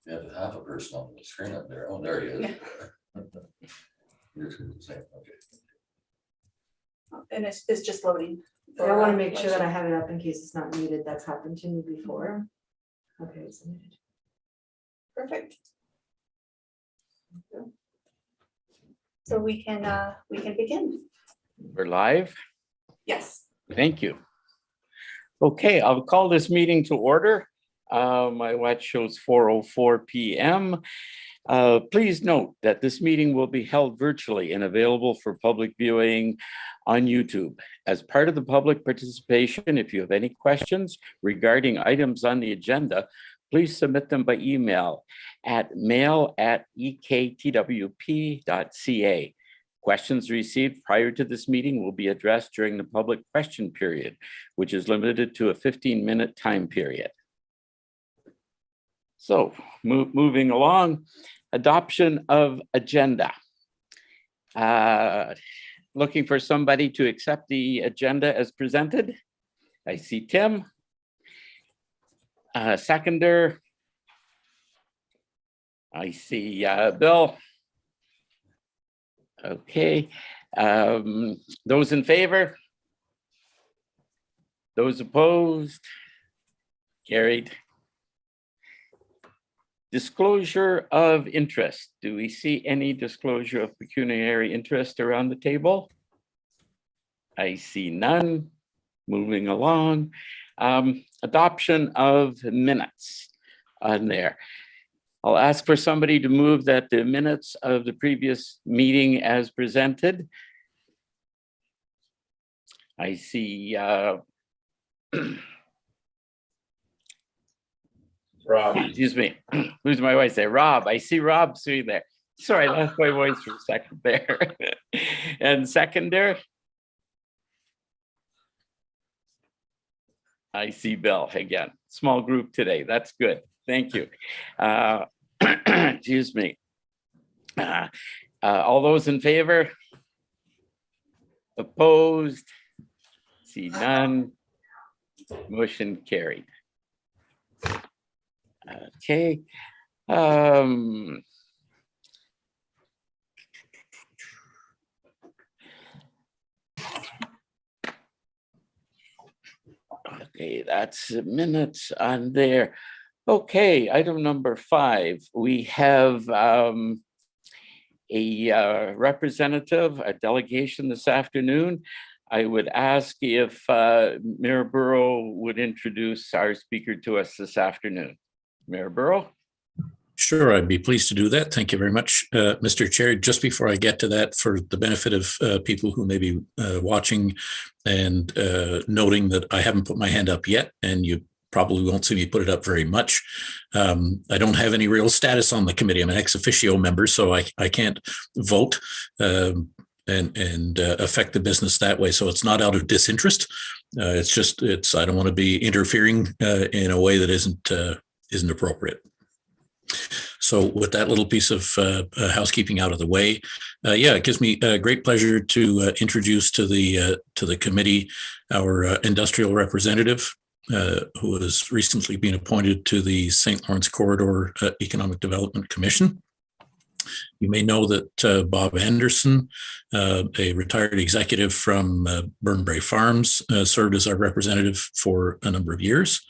You have half a person on the screen up there. Oh, there he is. Yeah. You're the same, okay. And it's just loading. I want to make sure that I have it up in case it's not muted. That's happened to me before. Okay, it's muted. Perfect. So we can begin. We're live. Yes. Thank you. Okay, I'll call this meeting to order. My watch shows 4:04 p.m. Please note that this meeting will be held virtually and available for public viewing on YouTube. As part of the public participation, if you have any questions regarding items on the agenda, please submit them by email at mail@ektwp.ca. Questions received prior to this meeting will be addressed during the public question period, which is limited to a 15-minute time period. So moving along, adoption of agenda. Looking for somebody to accept the agenda as presented. I see Tim. Seconder. I see Bill. Okay. Those in favor? Those opposed? Carried. Disclosure of interest. Do we see any disclosure of pecuniary interest around the table? I see none. Moving along. Adoption of minutes on there. I'll ask for somebody to move that the minutes of the previous meeting as presented. I see Rob. Excuse me, who's my voice there? Rob, I see Rob sitting there. Sorry, I lost my voice for a second there. And seconder? I see Bill again. Small group today. That's good. Thank you. Excuse me. All those in favor? Opposed? See none. Motion carried. Okay. Okay, that's the minutes on there. Okay, item number 5. We have a representative, a delegation this afternoon. I would ask if Mayor Burrow would introduce our speaker to us this afternoon. Mayor Burrow? Sure, I'd be pleased to do that. Thank you very much, Mr. Chair. Just before I get to that, for the benefit of people who may be watching and noting that I haven't put my hand up yet, and you probably won't see me put it up very much. I don't have any real status on the committee. I'm an ex officio member, so I can't vote and affect the business that way. So it's not out of disinterest. It's I don't want to be interfering in a way that isn't appropriate. So with that little piece of housekeeping out of the way, it gives me great pleasure to introduce to the committee our industrial representative, who has recently been appointed to the St. Lawrence Corridor Economic Development Commission. You may know that Bob Anderson, a retired executive from Burnbrae Farms, served as our representative for a number of years.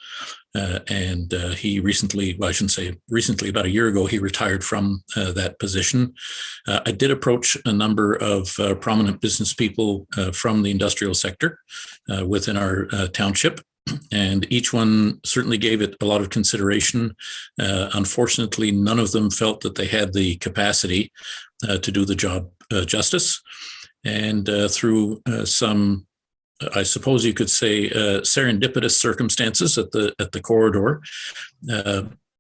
And he recently, well, I shouldn't say recently, about a year ago, he retired from that position. I did approach a number of prominent business people from the industrial sector within our township, and each one certainly gave it a lot of consideration. Unfortunately, none of them felt that they had the capacity to do the job justice. And through some, I suppose you could say, serendipitous circumstances at the corridor,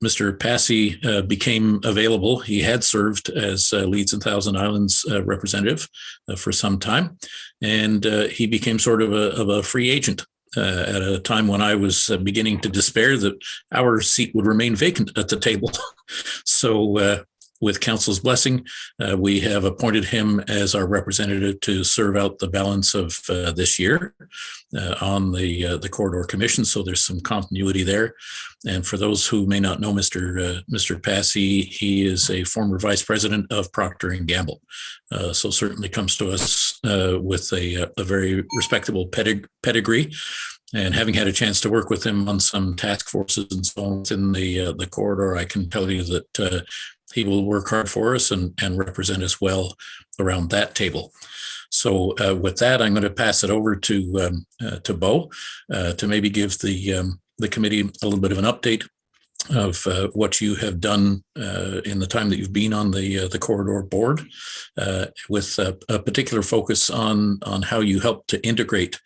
Mr. Passy became available. He had served as Leeds and Thousand Islands representative for some time, and he became sort of a free agent at a time when I was beginning to despair that our seat would remain vacant at the table. So with council's blessing, we have appointed him as our representative to serve out the balance of this year on the Corridor Commission. So there's some continuity there. And for those who may not know Mr. Passy, he is a former vice president of Procter & Gamble. So certainly comes to us with a very respectable pedigree. And having had a chance to work with him on some task forces and so on within the corridor, I can tell you that he will work hard for us and represent us well around that table. So with that, I'm going to pass it over to Bo to maybe give the committee a little bit of an update of what you have done in the time that you've been on the corridor board, with a particular focus on how you help to integrate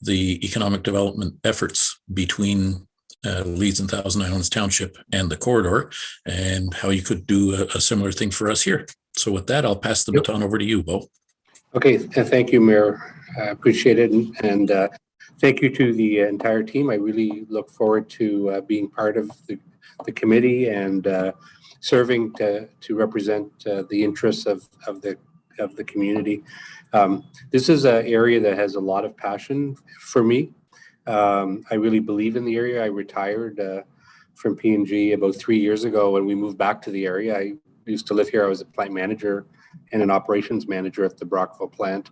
the economic development efforts between Leeds and Thousand Islands Township and the corridor, and how you could do a similar thing for us here. So with that, I'll pass the baton over to you, Bo. Okay, thank you, Mayor. I appreciate it. And thank you to the entire team. I really look forward to being part of the committee and serving to represent the interests of the community. This is an area that has a lot of passion for me. I really believe in the area. I retired from P&G about 3 years ago when we moved back to the area. I used to live here. I was a plant manager and an operations manager at the Brockville plant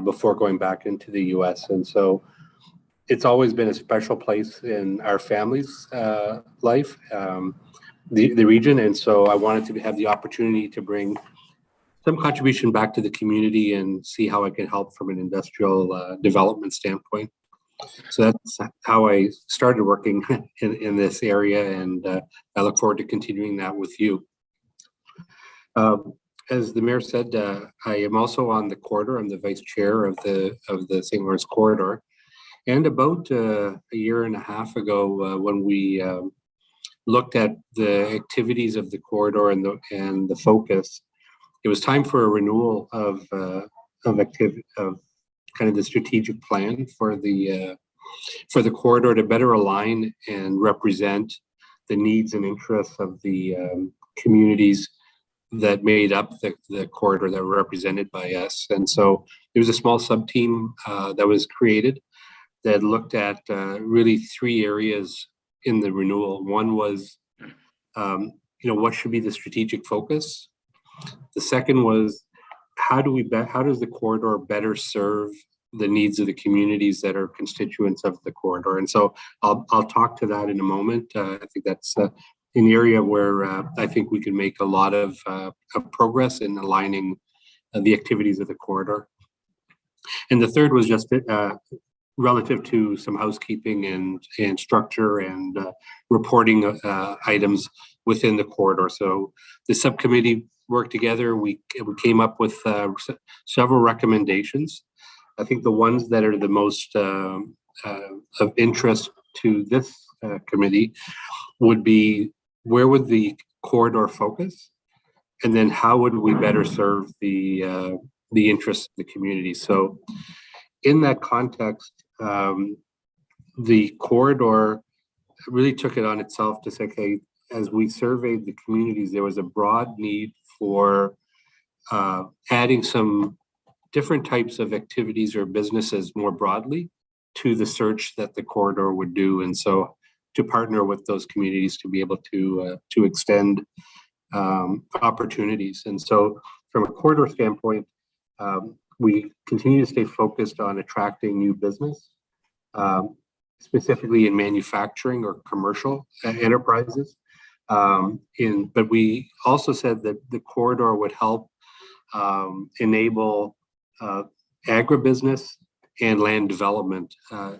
before going back into the US. And so it's always been a special place in our family's life, the region. And so I wanted to have the opportunity to bring some contribution back to the community and see how I can help from an industrial development standpoint. So that's how I started working in this area, and I look forward to continuing that with you. As the mayor said, I am also on the corridor. I'm the vice chair of the St. Lawrence corridor. And about a year and a half ago, when we looked at the activities of the corridor and the focus, it was time for a renewal of kind of the strategic plan for the corridor to better align and represent the needs and interests of the communities that made up the corridor that were represented by us. And so there was a small sub team that was created that looked at really 3 areas in the renewal. One was, what should be the strategic focus? The second was, how does the corridor better serve the needs of the communities that are constituents of the corridor? And so I'll talk to that in a moment. I think that's an area where I think we can make a lot of progress in aligning the activities of the corridor. And the third was just relative to some housekeeping and structure and reporting items within the corridor. So the subcommittee worked together. We came up with several recommendations. I think the ones that are the most of interest to this committee would be, where would the corridor focus? And then how would we better serve the interests of the community? So in that context, the corridor really took it on itself to say, okay, as we surveyed the communities, there was a broad need for adding some different types of activities or businesses more broadly to the search that the corridor would do. And so to partner with those communities to be able to extend opportunities. And so from a corridor standpoint, we continue to stay focused on attracting new business, specifically in manufacturing or commercial enterprises. But we also said that the corridor would help enable agribusiness and land development.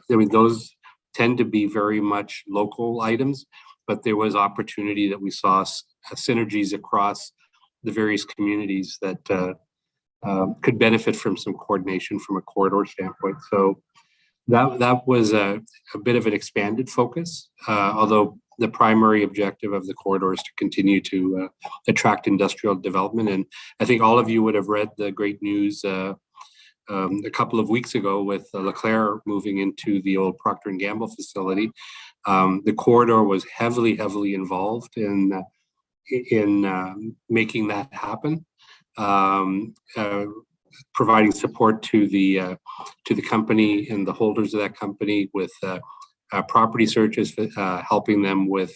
Those tend to be very much local items, but there was opportunity that we saw synergies across the various communities that could benefit from some coordination from a corridor standpoint. So that was a bit of an expanded focus, although the primary objective of the corridor is to continue to attract industrial development. And I think all of you would have read the great news a couple of weeks ago with Leclerc moving into the old Procter & Gamble facility. The corridor was heavily involved in in making that happen. Providing support to the company and the holders of that company with property searches, helping them with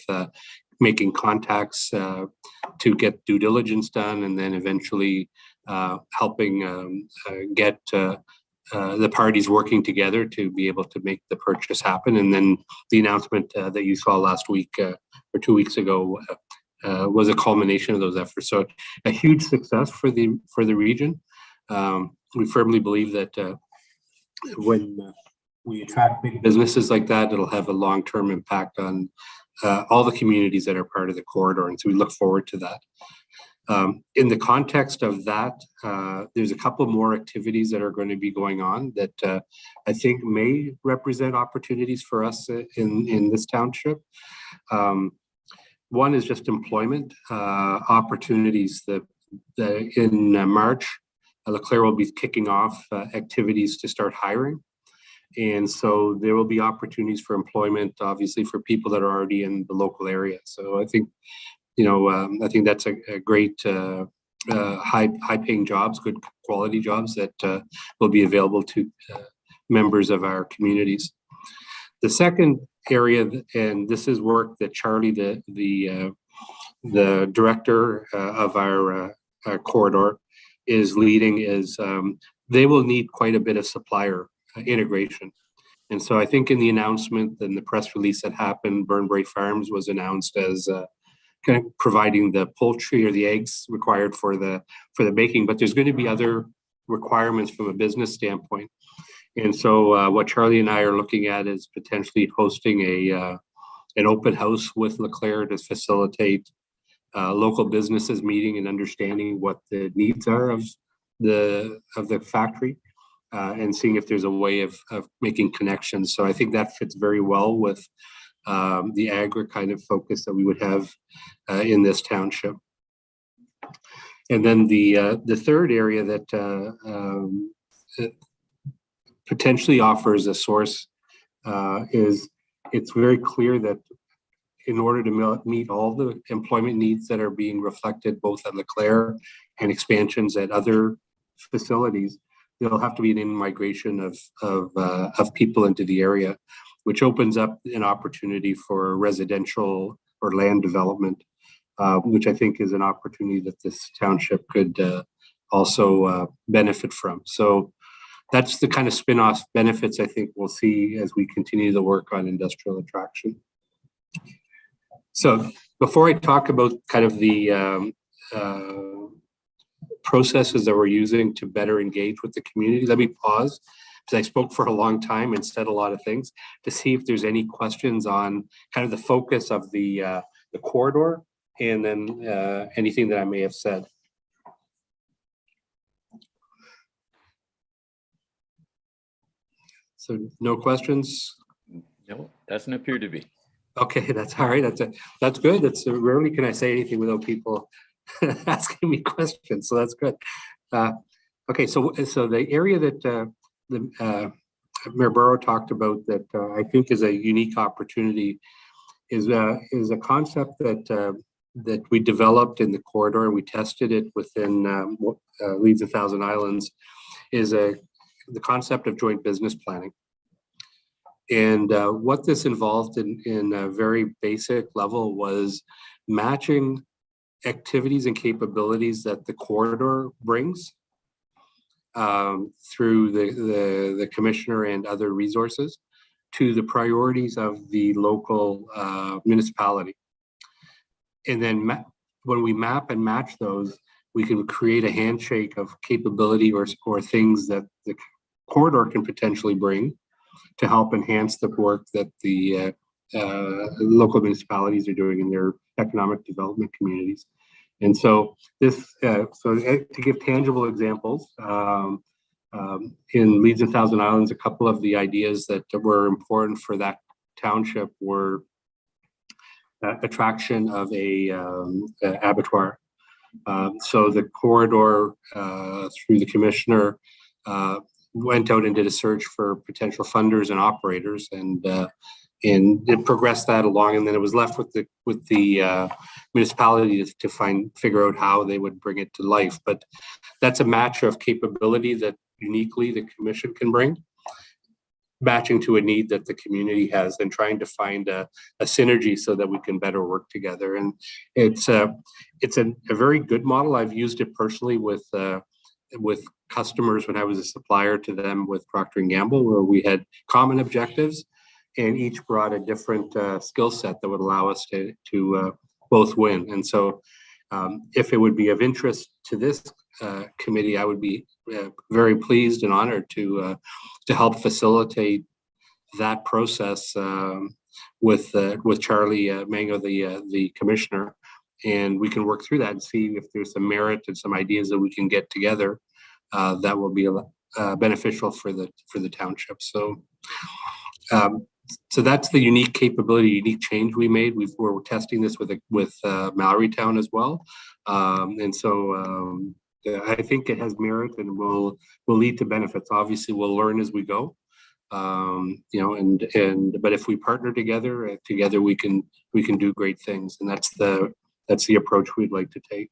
making contacts to get due diligence done, and then eventually helping get the parties working together to be able to make the purchase happen. And then the announcement that you saw last week or 2 weeks ago was a culmination of those efforts. So a huge success for the region. We firmly believe that when we attract big businesses like that, it'll have a long-term impact on all the communities that are part of the corridor. And so we look forward to that. In the context of that, there's a couple more activities that are going to be going on that I think may represent opportunities for us in this township. One is just employment opportunities that in March, Leclerc will be kicking off activities to start hiring. And so there will be opportunities for employment, obviously, for people that are already in the local area. So I think, I think that's a great high-paying jobs, good quality jobs that will be available to members of our communities. The second area, and this is work that Charlie, the director of our corridor, is leading, is they will need quite a bit of supplier integration. And so I think in the announcement and the press release that happened, Burnbrae Farms was announced as kind of providing the poultry or the eggs required for the baking, but there's going to be other requirements from a business standpoint. And so what Charlie and I are looking at is potentially hosting an open house with Leclerc to facilitate local businesses meeting and understanding what the needs are of the factory, and seeing if there's a way of making connections. So I think that fits very well with the agri kind of focus that we would have in this township. And then the third area that potentially offers a source is it's very clear that in order to meet all the employment needs that are being reflected both at Leclerc and expansions at other facilities, there'll have to be an in-migration of people into the area, which opens up an opportunity for residential or land development, which I think is an opportunity that this township could also benefit from. So that's the kind of spin-off benefits I think we'll see as we continue to work on industrial attraction. So before I talk about kind of the processes that we're using to better engage with the community, let me pause, because I spoke for a long time and said a lot of things, to see if there's any questions on kind of the focus of the corridor, and then anything that I may have said. So no questions? No, doesn't appear to be. Okay, that's all right. That's good. That's rarely can I say anything without people asking me questions. So that's good. Okay, so the area that Mayor Burrow talked about that I think is a unique opportunity is a concept that we developed in the corridor, and we tested it within Leeds and Thousand Islands, is the concept of joint business planning. And what this involved in a very basic level was matching activities and capabilities that the corridor brings through the commissioner and other resources to the priorities of the local municipality. And then when we map and match those, we can create a handshake of capability or things that the corridor can potentially bring to help enhance the work that the local municipalities are doing in their economic development communities. And so this, to give tangible examples, in Leeds and Thousand Islands, a couple of the ideas that were important for that township were attraction of a abattoir. So the corridor through the commissioner went out and did a search for potential funders and operators, and it progressed that along, and then it was left with the municipality to figure out how they would bring it to life. But that's a match of capability that uniquely the commission can bring, matching to a need that the community has, and trying to find a synergy so that we can better work together. And it's a very good model. I've used it personally with customers when I was a supplier to them with Procter & Gamble, where we had common objectives and each brought a different skill set that would allow us to both win. And so if it would be of interest to this committee, I would be very pleased and honored to help facilitate that process with Charlie Mango, the commissioner, and we can work through that and see if there's some merit and some ideas that we can get together that will be beneficial for the township. So that's the unique capability, unique change we made. We're testing this with Mallory Town as well, and so I think it has merit and will lead to benefits. Obviously, we'll learn as we go, but if we partner together, we can do great things, and that's the approach we'd like to take.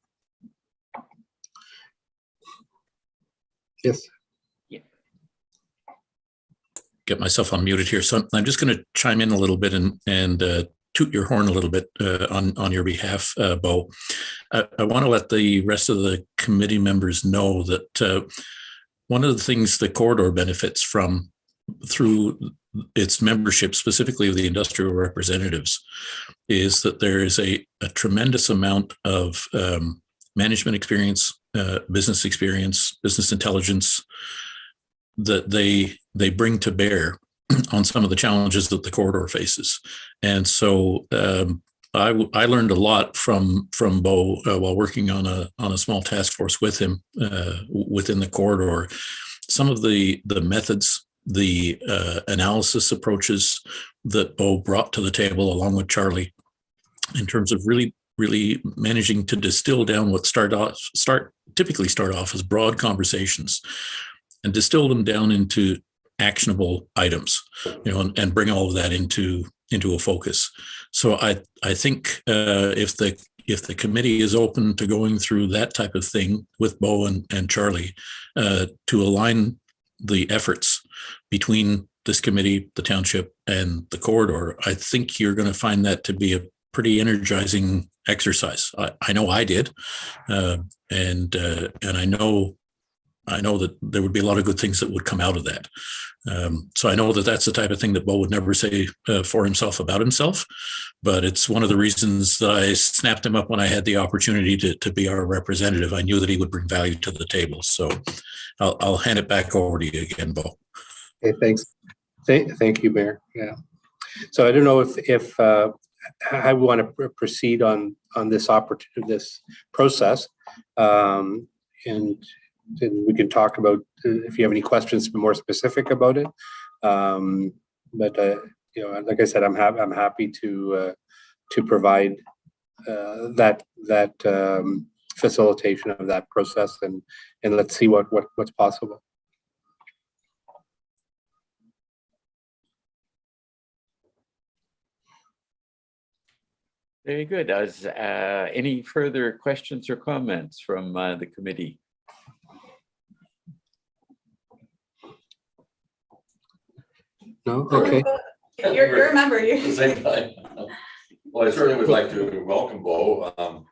Yes. Get myself unmuted here. So I'm just going to chime in a little bit and toot your horn a little bit on your behalf, Bo. I want to let the rest of the committee members know that one of the things the corridor benefits from through its membership, specifically of the industrial representatives, is that there is a tremendous amount of management experience, business experience, business intelligence that they bring to bear on some of the challenges that the corridor faces. And so I learned a lot from Bo while working on a small task force with him within the corridor. Some of the methods, the analysis approaches that Bo brought to the table along with Charlie, in terms of really managing to distill down what typically start off as broad conversations and distill them down into actionable items, and bring all of that into a focus. So I think if the committee is open to going through that type of thing with Bo and Charlie to align the efforts between this committee, the township, and the corridor, I think you're going to find that to be a pretty energizing exercise. I know I did, and I know that there would be a lot of good things that would come out of that. So I know that that's the type of thing that Bo would never say for himself about himself, but it's one of the reasons that I snapped him up when I had the opportunity to be our representative. I knew that he would bring value to the table. So I'll hand it back over to you again, Bo. Okay, thanks. Thank you, Mayor. Yeah. So I don't know if I want to proceed on this process, and then we can talk about if you have any questions more specific about it. But like I said, I'm happy to provide that facilitation of that process, and let's see what's possible. Very good. Any further questions or comments from the committee? No? Okay. You're a member. At the same time, well, I certainly would like to welcome Bo.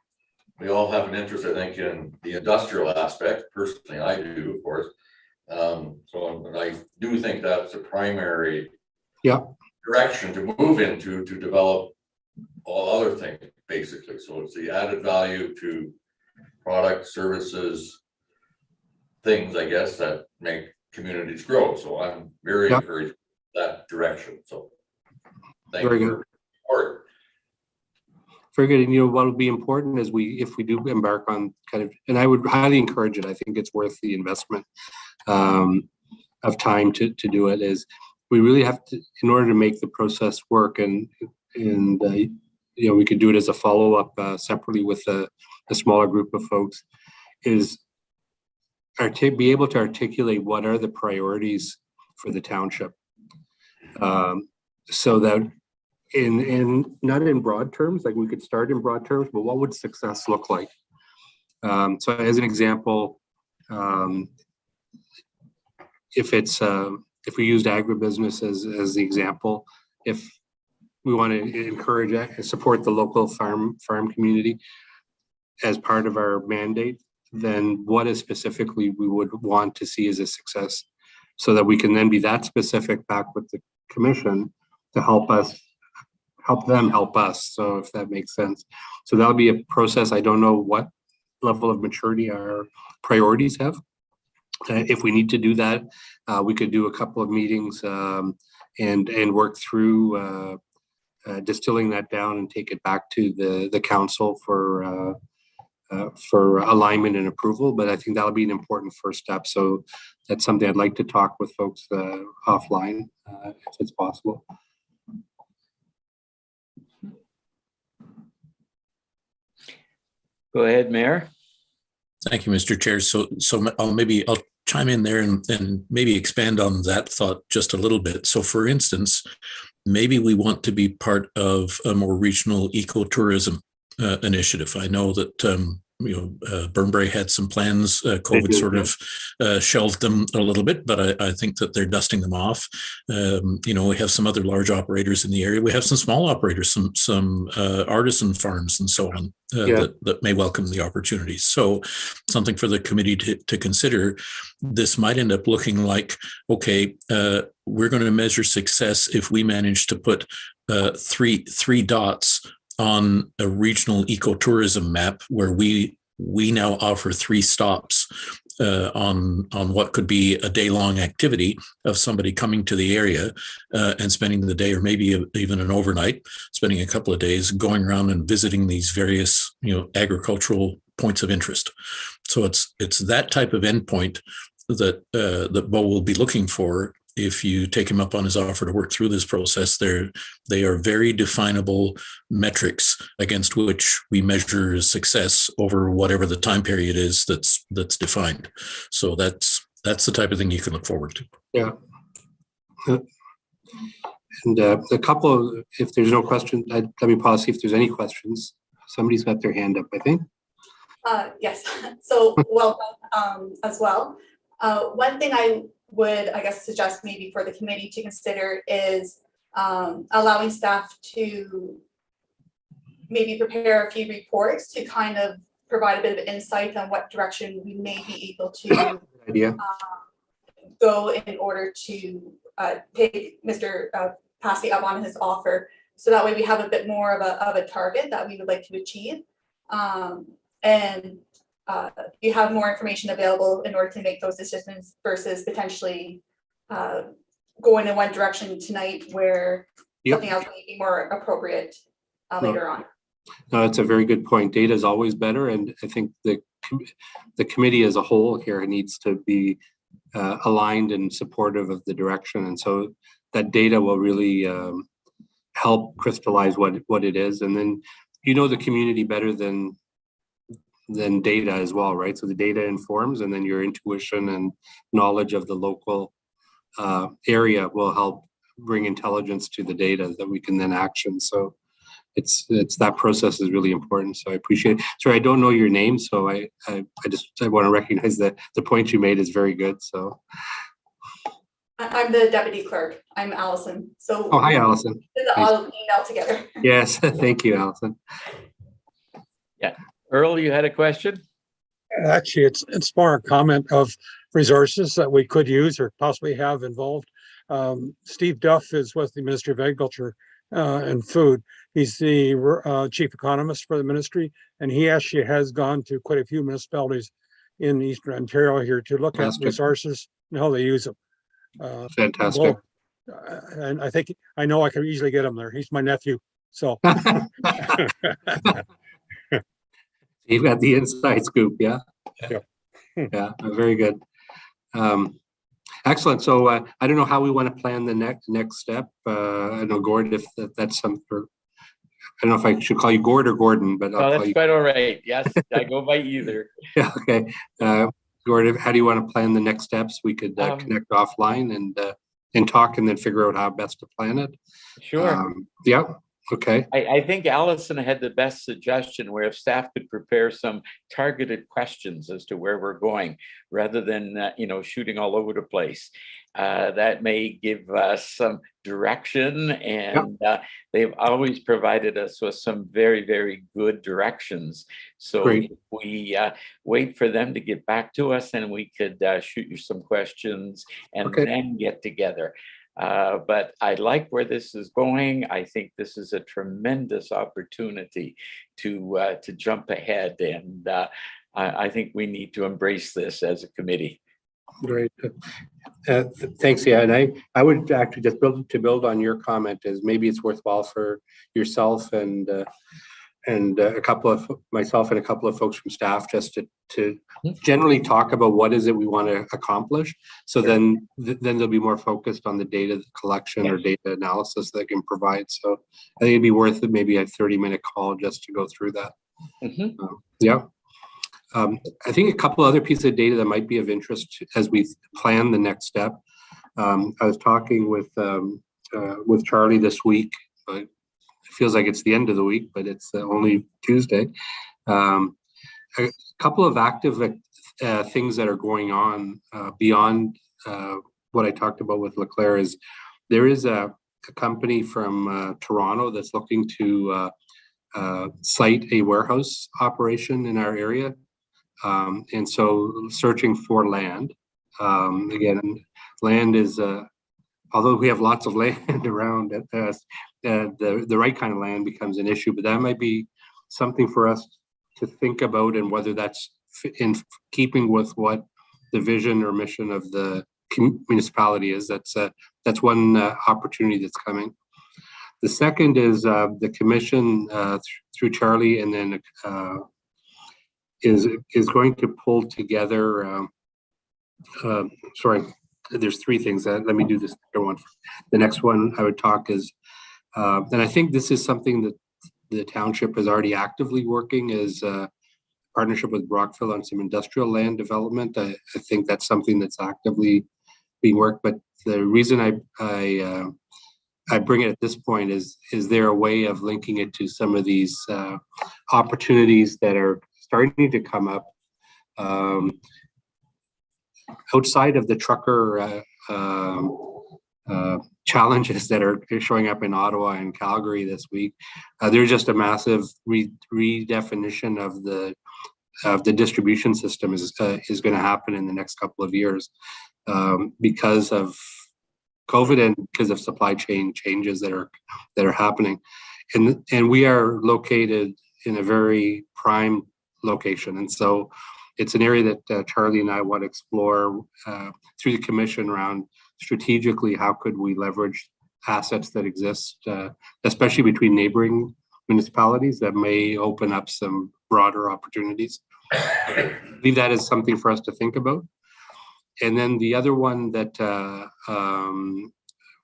We all have an interest, I think, in the industrial aspect. Personally, I do, of course. So I do think that's the primary direction to move into, to develop all other things, basically. So it's the added value to products, services, things, I guess, that make communities grow. So I'm very encouraged that direction. So thank you for your support. Very good. And what will be important is if we do embark on and I would highly encourage it. I think it's worth the investment of time to do it. Is we really have to, in order to make the process work, and we could do it as a follow-up separately with a smaller group of folks, is be able to articulate what are the priorities for the township, so that not in broad terms, like we could start in broad terms, but what would success look like? So as an example, if we used agribusiness as the example, if we want to encourage and support the local farm community as part of our mandate, then what is specifically we would want to see as a success, so that we can then be that specific back with the commission to help them help us. So if that makes sense. So that'll be a process. I don't know what level of maturity our priorities have. If we need to do that, we could do a couple of meetings and work through distilling that down and take it back to the council for alignment and approval. But I think that'll be an important first step. So that's something I'd like to talk with folks offline if it's possible. Go ahead, Mayor. Thank you, Mr. Chair. So I'll chime in there and maybe expand on that thought just a little bit. So for instance, maybe we want to be part of a more regional ecotourism initiative. I know that Burnbrae had some plans. COVID sort of shelved them a little bit, but I think that they're dusting them off. We have some other large operators in the area. We have some small operators, some artisan farms and so on that may welcome the opportunities. So something for the committee to consider. This might end up looking like, okay, we're going to measure success if we manage to put three dots on a regional ecotourism map where we now offer 3 stops on what could be a day-long activity of somebody coming to the area and spending the day, or maybe even an overnight, spending a couple of days going around and visiting these various agricultural points of interest. So it's that type of endpoint that Bo will be looking for. If you take him up on his offer to work through this process, they are very definable metrics against which we measure success over whatever the time period is that's defined. So that's the type of thing you can look forward to. Yeah. And a couple, if there's no question, let me pause, see if there's any questions. Somebody's got their hand up, I think. Yes, so welcome as well. One thing I would, I guess, suggest maybe for the committee to consider is allowing staff to maybe prepare a few reports to kind of provide a bit of insight on what direction we may be able to go in order to take Mr. Passy up on his offer. So that way we have a bit more of a target that we would like to achieve. And you have more information available in order to make those decisions versus potentially going in one direction tonight where something else may be more appropriate later on. No, that's a very good point. Data is always better, and I think the committee as a whole here needs to be aligned and supportive of the direction, and so that data will really help crystallize what it is, and then the community better than data as well, right? So the data informs, and then your intuition and knowledge of the local area will help bring intelligence to the data that we can then action. So it's that process is really important. So I appreciate it. Sorry, I don't know your name, so I want to recognize that the point you made is very good. So I'm the deputy clerk. I'm Allison. So hi, Allison. I'll email together. Yes, thank you, Allison. Yeah, Earl, you had a question? Actually, it's more a comment of resources that we could use or possibly have involved. Steve Duff is with the Ministry of Agriculture and Food. He's the chief economist for the ministry, and he actually has gone to quite a few municipalities in Eastern Ontario here to look at resources and how they use them. Fantastic. And I know I can easily get him there. He's my nephew, so. You've got the inside scoop, yeah? Yeah, very good. Excellent. So I don't know how we want to plan the next step. I know, Gord, if that's something, I don't know if I should call you Gord or Gordon, but No, that's quite all right. Yes, I go by either. Yeah, okay. Gord, how do you want to plan the next steps? We could connect offline and and talk and then figure out how best to plan it. Sure. Yeah, okay, I think Allison had the best suggestion where if staff could prepare some targeted questions as to where we're going, rather than, shooting all over the place. That may give us some direction, and they've always provided us with some very, very good directions. So Great. if we wait for them to get back to us, and we could shoot you some questions and Okay. then get together. But I like where this is going. I think this is a tremendous opportunity to jump ahead, and I think we need to embrace this as a committee. great. Thanks, yeah, and I would actually just build on your comment, is maybe it's worthwhile for yourself and myself and a couple of folks from staff just to generally talk about what is it we want to accomplish. So then they'll be more focused on the data collection or data analysis they can provide. So I think it'd be worth it, maybe a 30-minute call just to go through that. I think a couple other pieces of data that might be of interest as we plan the next step. I was talking with Charlie this week. It feels like it's the end of the week, but it's only Tuesday. A couple of active things that are going on beyond what I talked about with Leclerc is there is a company from Toronto that's looking to site a warehouse operation in our area. And so searching for land. Again, land is, although we have lots of land around us, the right kind of land becomes an issue, but that might be something for us to think about, and whether that's in keeping with what the vision or mission of the municipality is. That's one opportunity that's coming. The second is the commission through Charlie, and then is going to pull together. Sorry, there's three things. Let me do this one. The next one I would talk is, and I think this is something that the township is already actively working, is partnership with Brockville on some industrial land development. I think that's something that's actively being worked. But the reason I bring it at this point is there a way of linking it to some of these opportunities that are starting to come up outside of the trucker challenges that are showing up in Ottawa and Calgary this week. There's just a massive redefinition of the distribution system is going to happen in the next couple of years because of COVID and because of supply chain changes that are happening, and we are located in a very prime location, and so it's an area that Charlie and I want to explore through the commission around strategically how could we leverage assets that exist, especially between neighboring municipalities, that may open up some broader opportunities. I believe that is something for us to think about. And then the other one that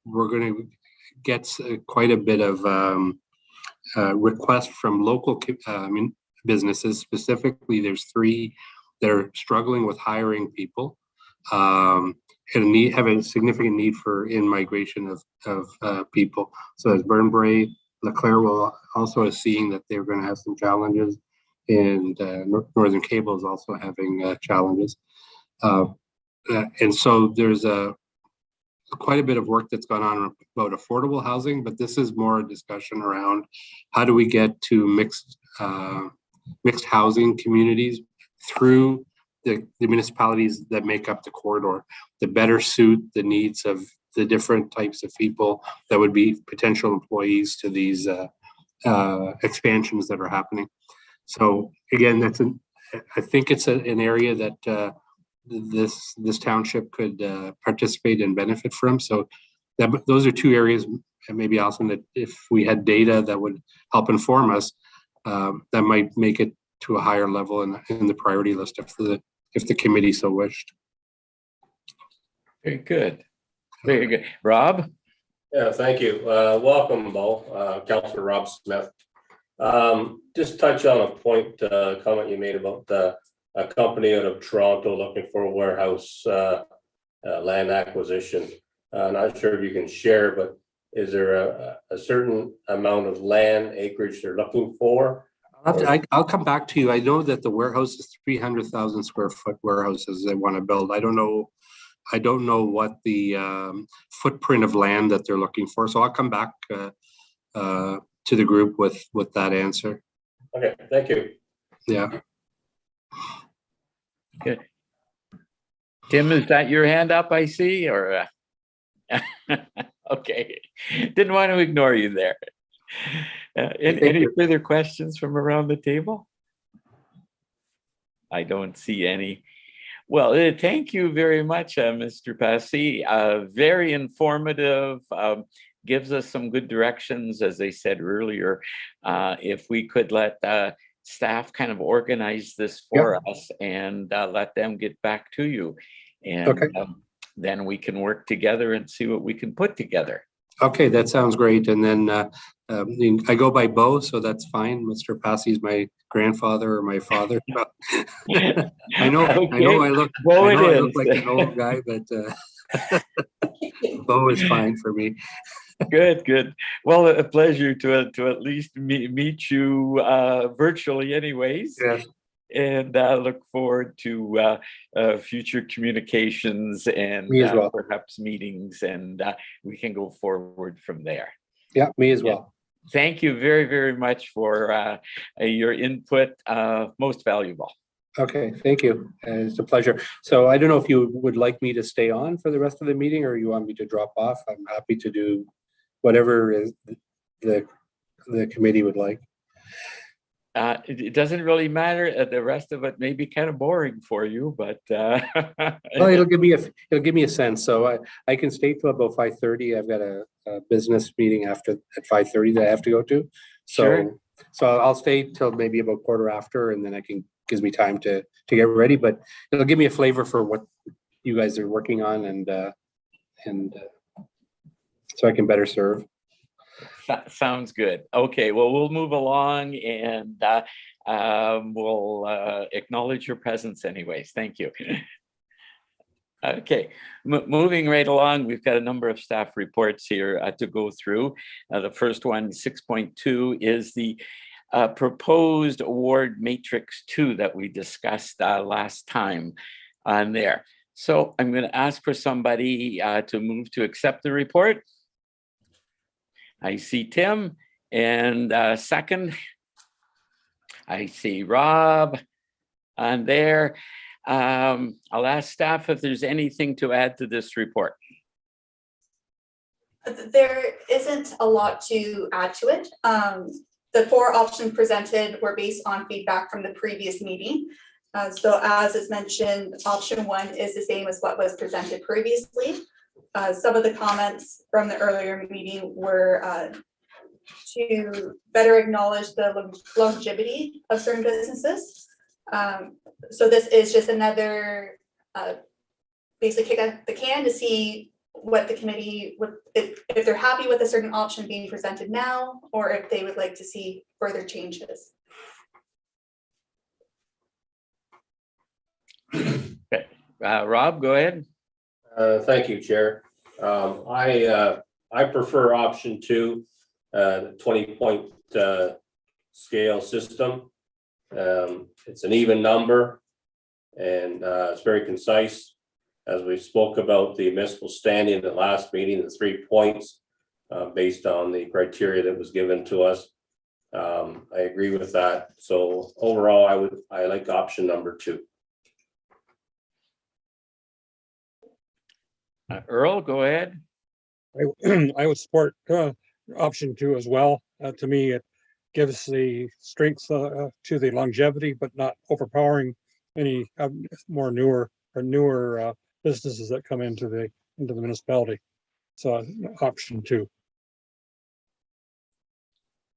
we're going to get quite a bit of requests from local businesses. Specifically, there's 3 that are struggling with hiring people and have a significant need for in-migration of people. So as Burnbrae, Leclerc will also is seeing that they're going to have some challenges, and Northern Cable is also having challenges. And so there's quite a bit of work that's gone on about affordable housing, but this is more a discussion around how do we get to mixed housing communities through the municipalities that make up the corridor, to better suit the needs of the different types of people that would be potential employees to these expansions that are happening. So again, I think it's an area that this township could participate and benefit from. So those are 2 areas, and maybe also that if we had data that would help inform us, that might make it to a higher level in the priority list if the committee so wished. Very good. Very good. Rob? Yeah, thank you. Welcome, Bo, Councillor Rob Smith. Just touch on a point, comment you made about a company out of Toronto looking for a warehouse land acquisition. Not sure if you can share, but is there a certain amount of land acreage they're looking for? I'll come back to you. I know that the warehouse is 300,000 square foot warehouses they want to build. I don't know what the footprint of land that they're looking for. So I'll come back to the group with that answer. Okay, thank you. Yeah. Good. Tim, is that your hand up, I see, or? Okay, didn't want to ignore you there. Any further questions from around the table? I don't see any. Well, thank you very much, Mr. Passy. Very informative, gives us some good directions, as I said earlier. If we could let staff kind of organize this for us and let them get back to you. And then we can work together and see what we can put together. Okay, that sounds great. And then I go by Bo, so that's fine. Mr. Passy is my grandfather or my father. I know I look like an old guy, but Bo is fine for me. Good. Well, a pleasure to at least meet you virtually anyways. Yes. And look forward to future communications and perhaps meetings, and we can go forward from there. Yeah, me as well. Thank you very, very much for your input. Most valuable. Okay, thank you. It's a pleasure. So I don't know if you would like me to stay on for the rest of the meeting or you want me to drop off. I'm happy to do whatever is the committee would like. It doesn't really matter. The rest of it may be kind of boring for you, but well, it'll give me a sense. So I can stay till about 5:30. I've got a business meeting at 5:30 that I have to go to. So I'll stay till maybe about quarter after, and then gives me time to get ready. But it'll give me a flavor for what you guys are working on, and so I can better serve. Sounds good. Okay, well, we'll move along and we'll acknowledge your presence anyways. Thank you. Okay, moving right along, we've got a number of staff reports here to go through. The first one, 6.2, is the proposed award matrix 2 that we discussed last time on there. So I'm going to ask for somebody to move to accept the report. I see Tim, and second, I see Rob on there. I'll ask staff if there's anything to add to this report. There isn't a lot to add to it. The 4 options presented were based on feedback from the previous meeting. So as is mentioned, option 1 is the same as what was presented previously. Some of the comments from the earlier meeting were to better acknowledge the longevity of certain businesses. So this is just another basically kick at the can to see what the committee would, if they're happy with a certain option being presented now, or if they would like to see further changes. Okay. Rob, go ahead. Thank you, Chair. I prefer option 2, the 20-point scale system. It's an even number, and it's very concise. As we spoke about the municipal standing at the last meeting, the 3 points based on the criteria that was given to us. I agree with that. So overall, I like option number 2. Earl, go ahead. I would support option 2 as well. To me, it gives the strength to the longevity, but not overpowering any more newer businesses that come into the municipality. So option 2.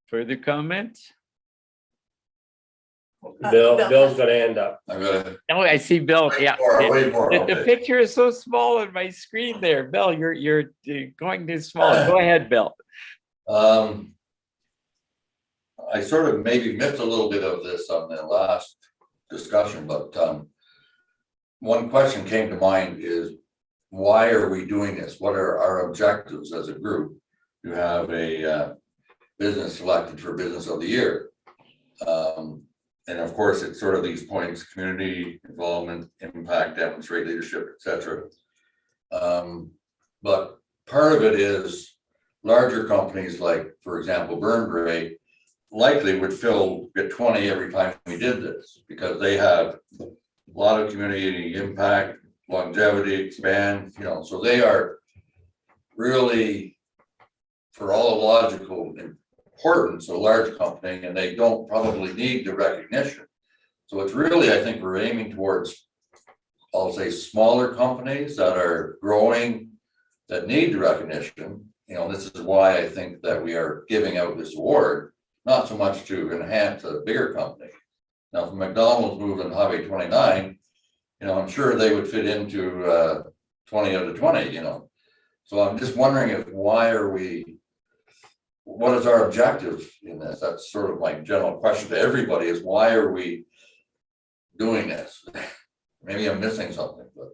Further comments? Bill's got to end up. I'm gonna. Oh, I see Bill. Yeah, Way more. the picture is so small on my screen there. Bill, you're going too small. Go ahead, Bill. I sort of maybe missed a little bit of this on the last discussion, but one question came to mind is why are we doing this? What are our objectives as a group to have a business selected for Business of the Year? And of course, it's sort of these points: community involvement, impact, demonstrate leadership, etc. But part of it is larger companies like, for example, Burnbrae, likely would get 20 every time we did this, because they have a lot of community impact, longevity, expand, so they are really, for all logical importance, a large company, and they don't probably need the recognition. So it's really, I think we're aiming towards, I'll say, smaller companies that are growing, that need the recognition. This is why I think that we are giving out this award, not so much to enhance a bigger company. Now, if McDonald's moving Highway 29, I'm sure they would fit into 20 out of 20, So I'm just wondering what is our objective in this? That's sort of my general question to everybody, is why are we doing this? Maybe I'm missing something, but.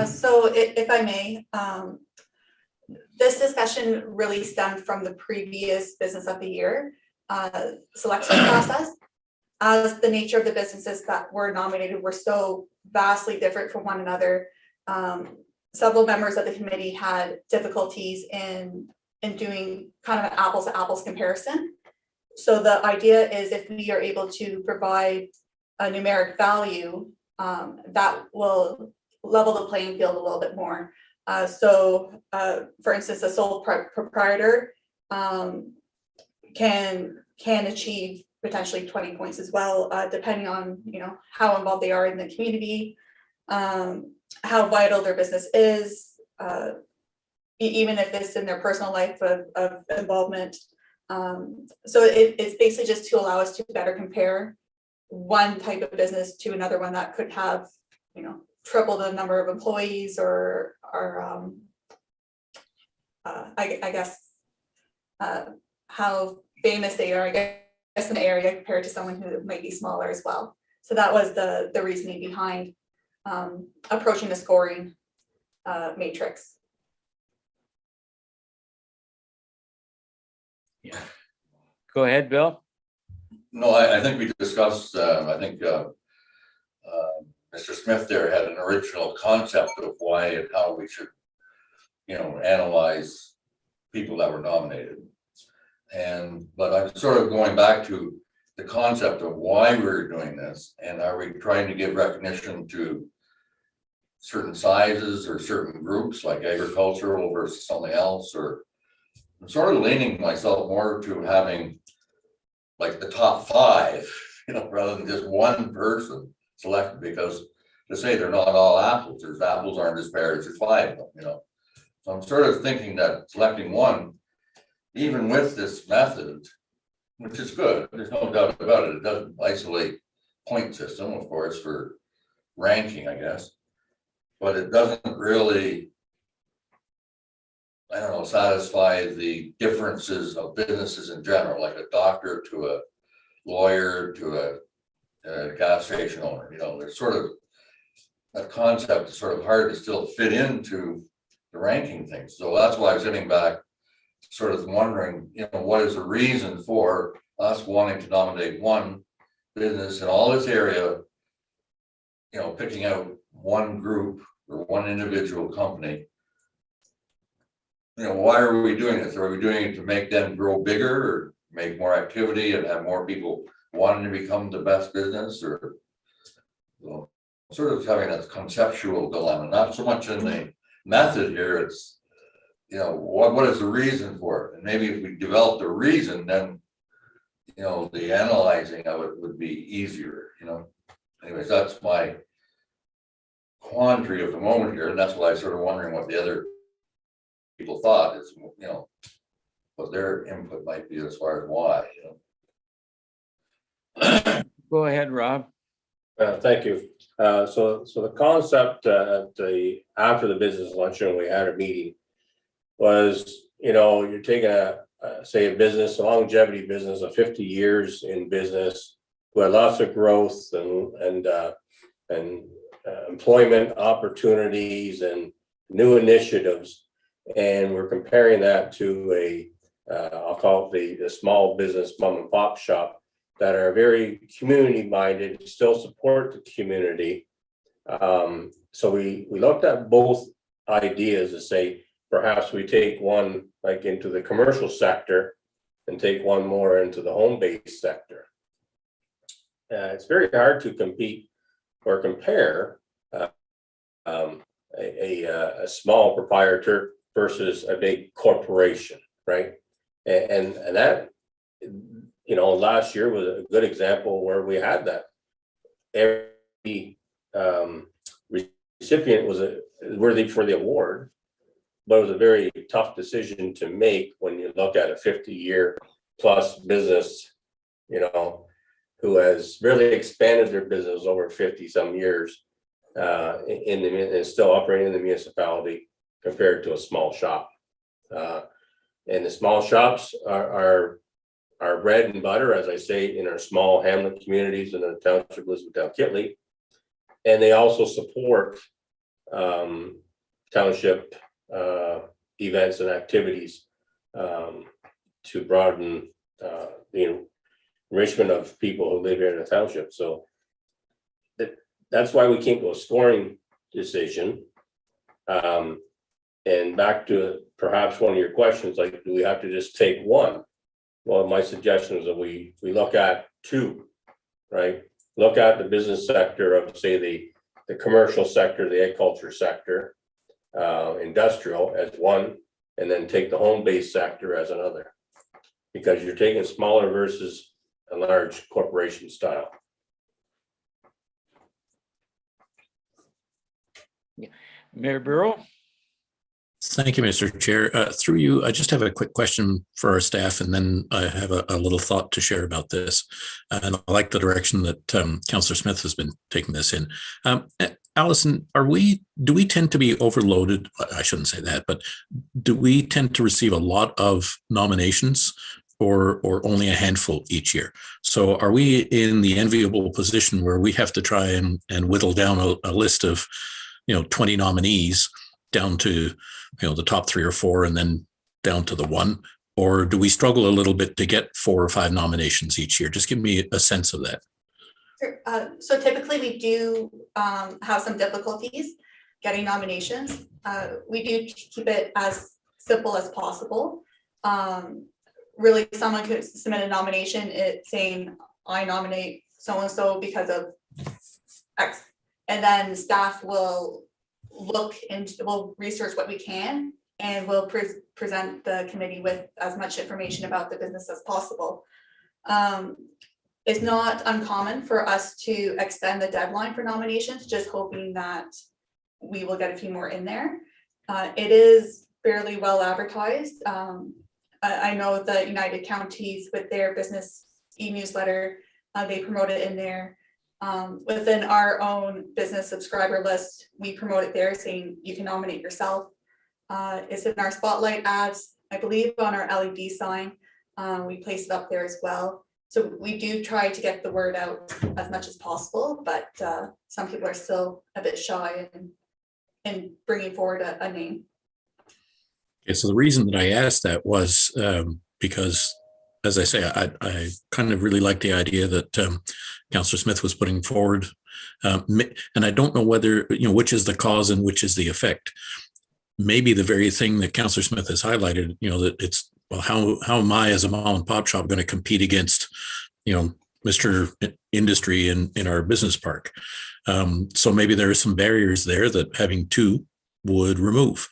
So if I may, this discussion really stemmed from the previous Business of the Year selection process. As the nature of the businesses that were nominated were so vastly different from one another, several members of the committee had difficulties in doing kind of an apples to apples comparison. So the idea is, if we are able to provide a numeric value, that will level the playing field a little bit more. For instance, a sole proprietor can achieve potentially 20 points as well, depending on how involved they are in the community, how vital their business is, even if it's in their personal life of involvement. So it's basically just to allow us to better compare one type of business to another one that could have triple the number of employees, or I guess how famous they are, I guess, in the area compared to someone who might be smaller as well. So that was the reasoning behind approaching the scoring matrix. Yeah. Go ahead, Bill. No, I think we discussed, I think Mr. Smith there had an original concept of why and how we should, analyze people that were nominated. But I'm sort of going back to the concept of why we're doing this, and are we trying to give recognition to certain sizes or certain groups, like agricultural versus something else? Or I'm sort of leaning myself more to having like the top 5, rather than just one person selected, because to say they're not all apples, there's apples aren't as bad as there's 5 of them, So I'm sort of thinking that selecting one, even with this method, which is good, there's no doubt about it, it doesn't isolate point system, of course, for ranking, I guess, but it doesn't really, satisfy the differences of businesses in general, like a doctor to a lawyer to a gas station owner. There's sort of that concept is sort of hard to still fit into the ranking things. So that's why I'm sitting back, sort of wondering, what is the reason for us wanting to nominate one business in all this area, picking out one group or one individual company. Why are we doing this? Are we doing it to make them grow bigger, or make more activity and have more people wanting to become the best business? Or sort of having a conceptual dilemma, not so much in the method here. It's what is the reason for it? And maybe if we develop the reason, then the analyzing of it would be easier. Anyways, that's my quandary of the moment here, and that's why I'm sort of wondering what the other people thought is, what their input might be as far as why. Go ahead, Rob. Thank you. So the concept after the business luncheon, we had a meeting, was, you're taking a business, a longevity business of 50 years in business, who had lots of growth and employment opportunities and new initiatives. And we're comparing that to I'll call it the small business mom and pop shop that are very community minded, still support the community. So we looked at both ideas to say, perhaps we take one like into the commercial sector and take one more into the home-based sector. It's very hard to compete or compare a small proprietor versus a big corporation, right? And that, last year was a good example where we had that. Every recipient was worthy for the award, but it was a very tough decision to make when you look at a 50-year plus business, who has really expanded their business over 50 some years and still operating in the municipality compared to a small shop. And the small shops are bread and butter, as I say, in our small hamlet communities in the Township of Elizabethtown-Kitley. And they also support Township events and activities to broaden the enrichment of people who live here in the township. So that's why we came to a scoring decision. And back to perhaps one of your questions, like, do we have to just take one? Well, my suggestion is that we look at two, right? Look at the business sector of, say, the commercial sector, the agriculture sector, industrial as one, and then take the home-based sector as another, because you're taking smaller versus a large corporation style. Mayor Burrow? Thank you, Mr. Chair. Through you, I just have a quick question for our staff, and then I have a little thought to share about this. And I like the direction that Councillor Smith has been taking this in. Allison, do we tend to be overloaded? I shouldn't say that, but do we tend to receive a lot of nominations or only a handful each year? So are we in the enviable position where we have to try and whittle down a list of 20 nominees down to the top 3 or 4 and then down to the one? Or do we struggle a little bit to get 4 or 5 nominations each year? Just give me a sense of that. Sure. So typically we do have some difficulties getting nominations. We do keep it as simple as possible. Really, someone could submit a nomination saying, I nominate so-and-so because of X. And then staff will we'll research what we can, and we'll present the committee with as much information about the business as possible. It's not uncommon for us to extend the deadline for nominations, just hoping that we will get a few more in there. It is fairly well advertised. I know the United Counties with their business e-newsletter, they promote it in there. Within our own business subscriber list, we promote it there saying you can nominate yourself. It's in our spotlight ads, I believe on our LED sign. We place it up there as well. So we do try to get the word out as much as possible, but some people are still a bit shy in bringing forward a name. Okay, so the reason that I asked that was because, as I say, I kind of really like the idea that Councillor Smith was putting forward, and I don't know whether which is the cause and which is the effect. Maybe the very thing that Councillor Smith has highlighted, that it's, well, how am I as a mom and pop shop going to compete against, Mr. Industry in our business park? So maybe there are some barriers there that having 2 would remove,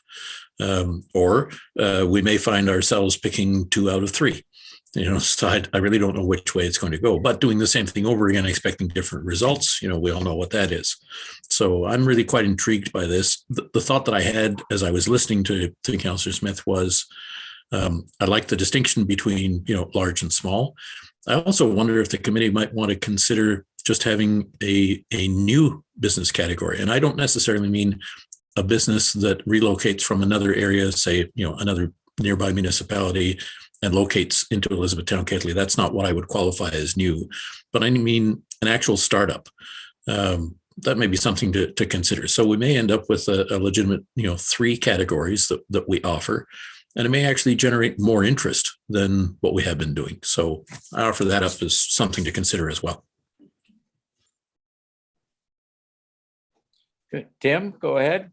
or we may find ourselves picking 2 out of 3. So I really don't know which way it's going to go, but doing the same thing over again, expecting different results, we all know what that is. So I'm really quite intrigued by this. The thought that I had as I was listening to Councillor Smith was, I like the distinction between, large and small. I also wonder if the committee might want to consider just having a new business category. And I don't necessarily mean a business that relocates from another area, say, another nearby municipality, and locates into Elizabethtown-Kitley. That's not what I would qualify as new, but I mean an actual startup. that may be something to consider. So we may end up with a legitimate, 3 categories that we offer, and it may actually generate more interest than what we have been doing. So I offer that up as something to consider as well. Good. Tim, go ahead.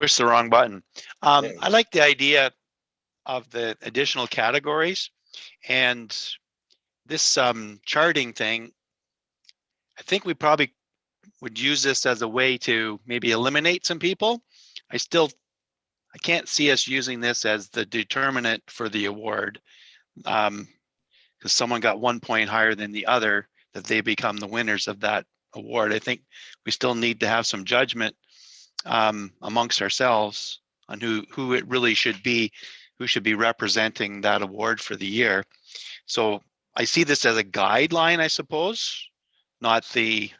Push the wrong button. I like the idea of the additional categories and this charting thing. I think we probably would use this as a way to maybe eliminate some people. I can't see us using this as the determinant for the award. Because someone got 1 point higher than the other, that they become the winners of that award. I think we still need to have some judgment amongst ourselves on who it really should be, who should be representing that award for the year. So I see this as a guideline, I suppose, not the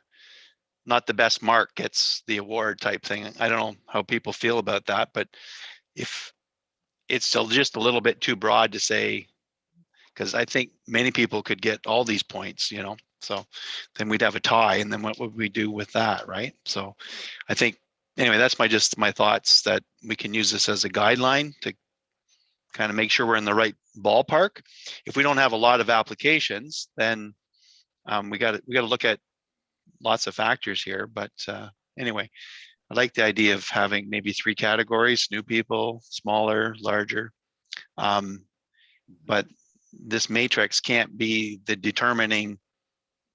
best mark gets the award type thing. I don't know how people feel about that, but if it's still just a little bit too broad to say, because I think many people could get all these points, so then we'd have a tie, and then what would we do with that, right? So I think, anyway, that's my thoughts, that we can use this as a guideline to kind of make sure we're in the right ballpark. If we don't have a lot of applications, then we got to look at lots of factors here. But anyway, I like the idea of having maybe 3 categories: new people, smaller, larger. But this matrix can't be the determining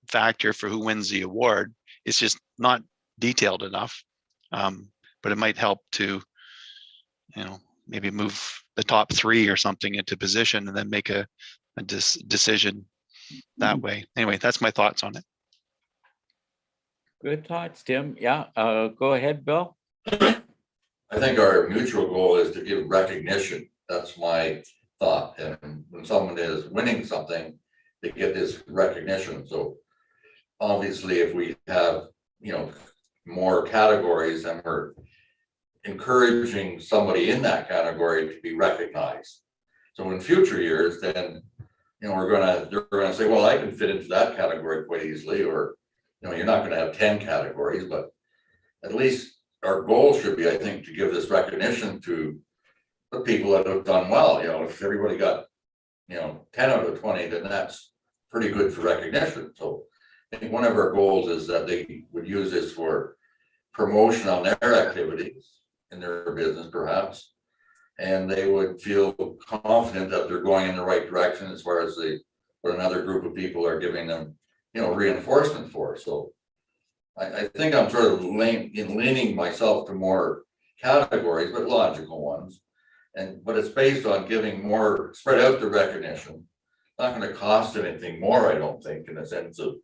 factor for who wins the award. It's just not detailed enough. But it might help to, maybe move the top 3 or something into position and then make a decision that way. Anyway, that's my thoughts on it. Good thoughts, Tim. Yeah, go ahead, Bill. I think our mutual goal is to give recognition. That's my thought. And when someone is winning something, they get this recognition. So obviously, if we have, more categories, and we're encouraging somebody in that category to be recognized. So in future years, then, they're gonna say, well, I can fit into that category quite easily, or, you're not gonna have 10 categories, but at least our goal should be, I think, to give this recognition to the people that have done well. If everybody got, 10 out of 20, then that's pretty good for recognition. So I think one of our goals is that they would use this for promotion on their activities in their business, perhaps, and they would feel confident that they're going in the right direction as far as what another group of people are giving them, reinforcement for. So I think I'm sort of leaning myself to more categories, but logical ones. But it's based on giving more, spread out the recognition. Not going to cost anything more, I don't think, in the sense of,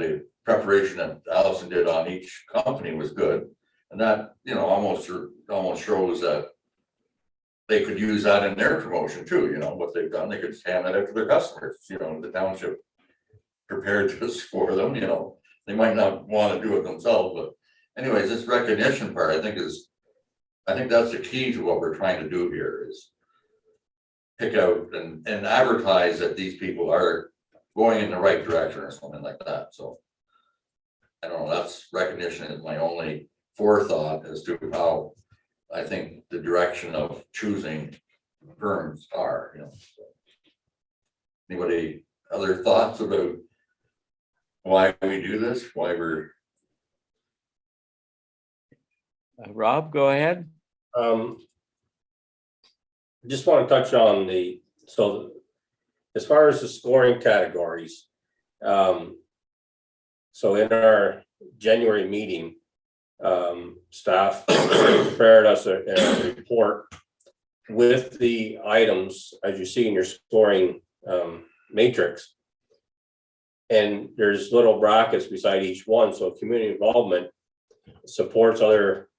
the preparation that Allison did on each company was good. And that, almost shows that they could use that in their promotion too, what they've done. They could hand that out to their customers, the township prepared this for them, they might not want to do it themselves, but anyways, this recognition part, I think that's the key to what we're trying to do here, is pick out and advertise that these people are going in the right direction or something like that. So I don't know, that's recognition is my only forethought as to how I think the direction of choosing firms are, So. Anybody other thoughts about why we do this, why we're Rob, go ahead. Just want to touch on so as far as the scoring categories, so in our January meeting, staff prepared us a report with the items as you see in your scoring matrix. And there's little brackets beside each one. So community involvement supports other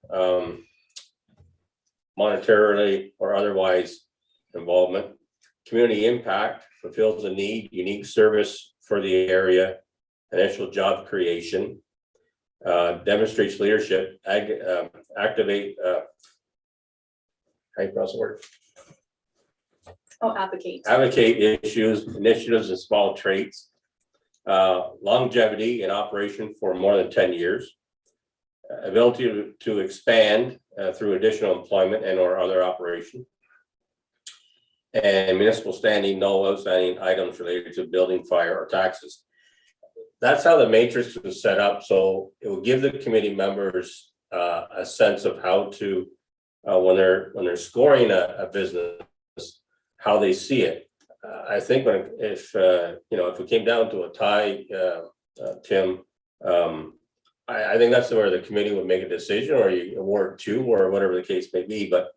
monetarily or otherwise involvement. Community impact fulfills a need, unique service for the area, financial job creation, demonstrates leadership, activate, how you pronounce the word? Oh, advocate. advocate issues, initiatives, and small traits, longevity in operation for more than 10 years, ability to expand through additional employment and or other operation, and municipal standing, no outstanding items related to building, fire, or taxes. That's how the matrix was set up, so it will give the committee members a sense of how to, when they're scoring a business, how they see it. I think if we came down to a tie, Tim, I think that's where the committee would make a decision, or you award 2, or whatever the case may be. But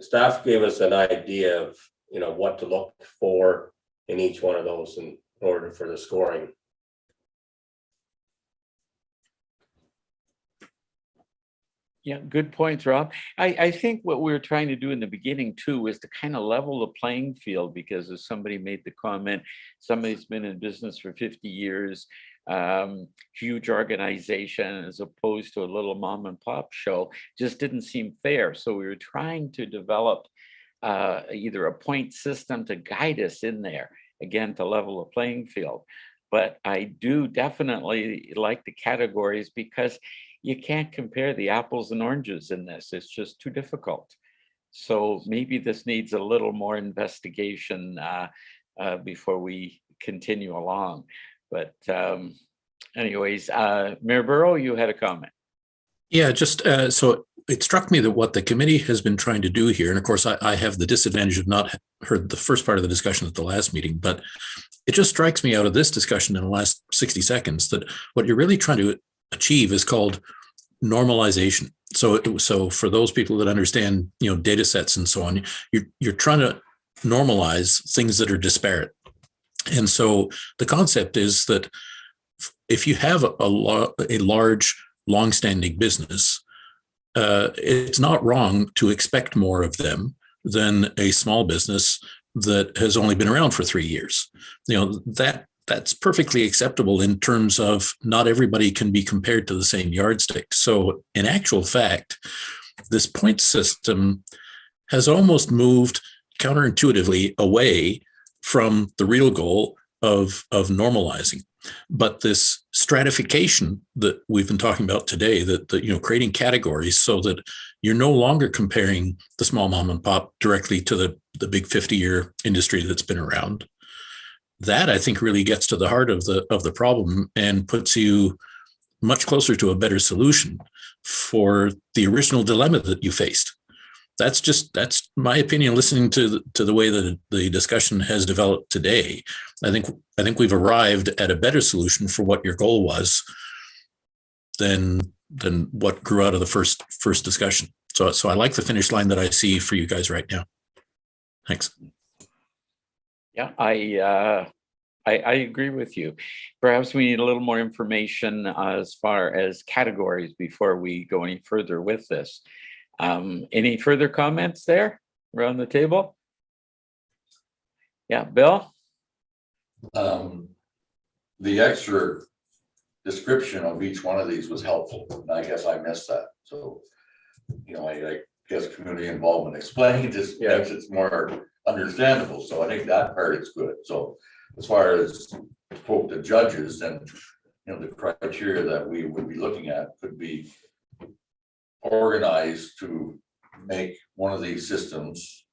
staff gave us an idea of what to look for in each one of those in order for the scoring. Yeah, good points, Rob. I think what we were trying to do in the beginning too is to kind of level the playing field, because as somebody made the comment, somebody's been in business for 50 years, huge organization as opposed to a little mom and pop show, just didn't seem fair. So we were trying to develop either a point system to guide us in there, again, to level the playing field. But I do definitely like the categories, because you can't compare the apples and oranges in this. It's just too difficult. So maybe this needs a little more investigation before we continue along. But anyways, Mayor Burrow, you had a comment. Yeah, just so it struck me that what the committee has been trying to do here, and of course I have the disadvantage of not heard the first part of the discussion at the last meeting, but it just strikes me out of this discussion in the last 60 seconds that what you're really trying to achieve is called normalization. So for those people that understand, data sets and so on, you're trying to normalize things that are disparate. And so the concept is that if you have a large, long-standing business, it's not wrong to expect more of them than a small business that has only been around for 3 years. That's perfectly acceptable in terms of not everybody can be compared to the same yardstick. So in actual fact, this point system has almost moved counterintuitively away from the real goal of normalizing. But this stratification that we've been talking about today, that creating categories so that you're no longer comparing the small mom and pop directly to the big 50-year industry that's been around. That, I think, really gets to the heart of the problem and puts you much closer to a better solution for the original dilemma that you faced. That's my opinion, listening to the way that the discussion has developed today. I think we've arrived at a better solution for what your goal was than what grew out of the first discussion. So I like the finish line that I see for you guys right now. Thanks. Yeah, I agree with you. Perhaps we need a little more information as far as categories before we go any further with this. Any further comments there around the table? Yeah, Bill? The extra description of each one of these was helpful, and I guess I missed that. So, I guess community involvement explained just makes it more understandable. So I think that part is good. So as far as quote the judges, then the criteria that we would be looking at could be organized to make one of these systems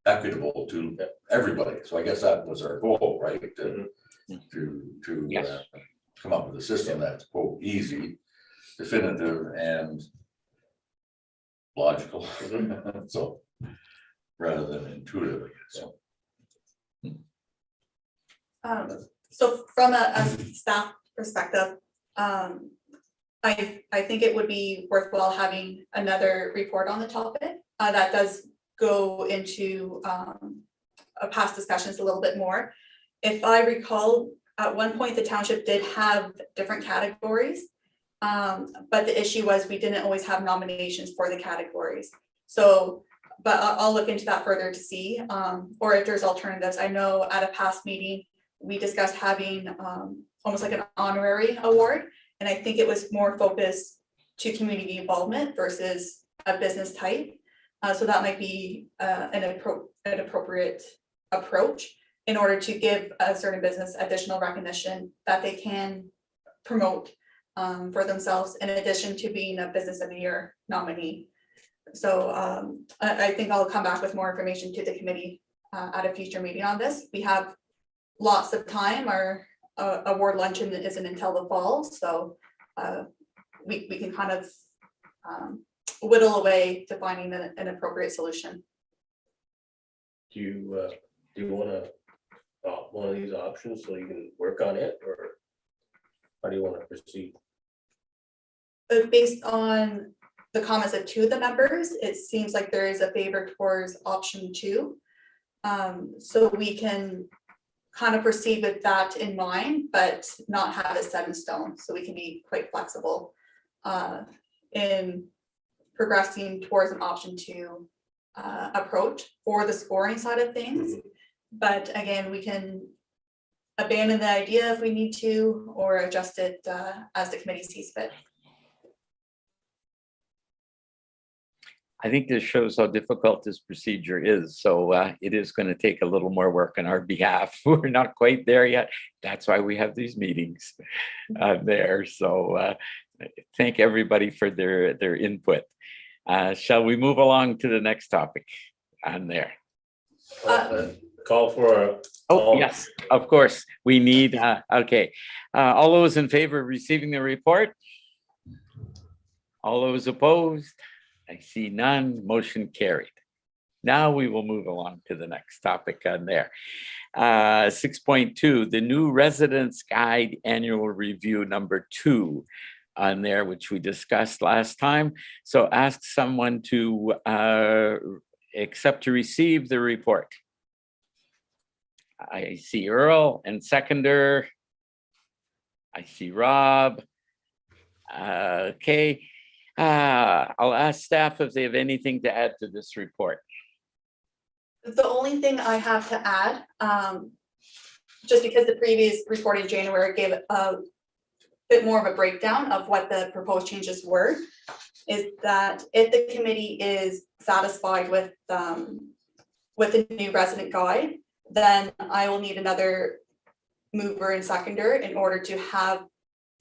equitable to everybody. So I guess that was our goal, right? To Yes. come up with a system that's quote easy, definitive, and logical. So rather than intuitive, I guess. So from a staff perspective, I think it would be worthwhile having another report on the topic that does go into past discussions a little bit more. If I recall, at one point the township did have different categories, but the issue was we didn't always have nominations for the categories. So, but I'll look into that further to see, or if there's alternatives. I know at a past meeting, we discussed having almost like an honorary award. And I think it was more focused to community involvement versus a business type. So that might be an appropriate approach in order to give a certain business additional recognition that they can promote for themselves, in addition to being a Business of the Year nominee. So I think I'll come back with more information to the committee at a future meeting on this. We have lots of time. Our award luncheon isn't until the fall, so we can kind of whittle away to finding an appropriate solution. Do you want to opt one of these options so you can work on it, or how do you want to proceed? Based on the comments of two of the members, it seems like there is a favor towards option 2. So we can kind of proceed with that in mind, but not have it set in stone. So we can be quite flexible in progressing towards an option 2 approach for the scoring side of things. But again, we can abandon the idea if we need to, or adjust it as the committee sees fit. I think this shows how difficult this procedure is. So it is going to take a little more work on our behalf. We're not quite there yet. That's why we have these meetings there. So thank everybody for their input. Shall we move along to the next topic on there? Call for a. Oh, yes, of course. We need, okay. All those in favor of receiving the report? All those opposed? I see none. Motion carried. Now we will move along to the next topic on there. 6.2, the new Residence Guide Annual Review number 2 on there, which we discussed last time. So ask someone to accept to receive the report. I see Earl and seconder. I see Rob. Okay. I'll ask staff if they have anything to add to this report. The only thing I have to add, just because the previous report in January gave a bit more of a breakdown of what the proposed changes were, is that if the committee is satisfied with the new resident guide, then I will need another mover and seconder in order to have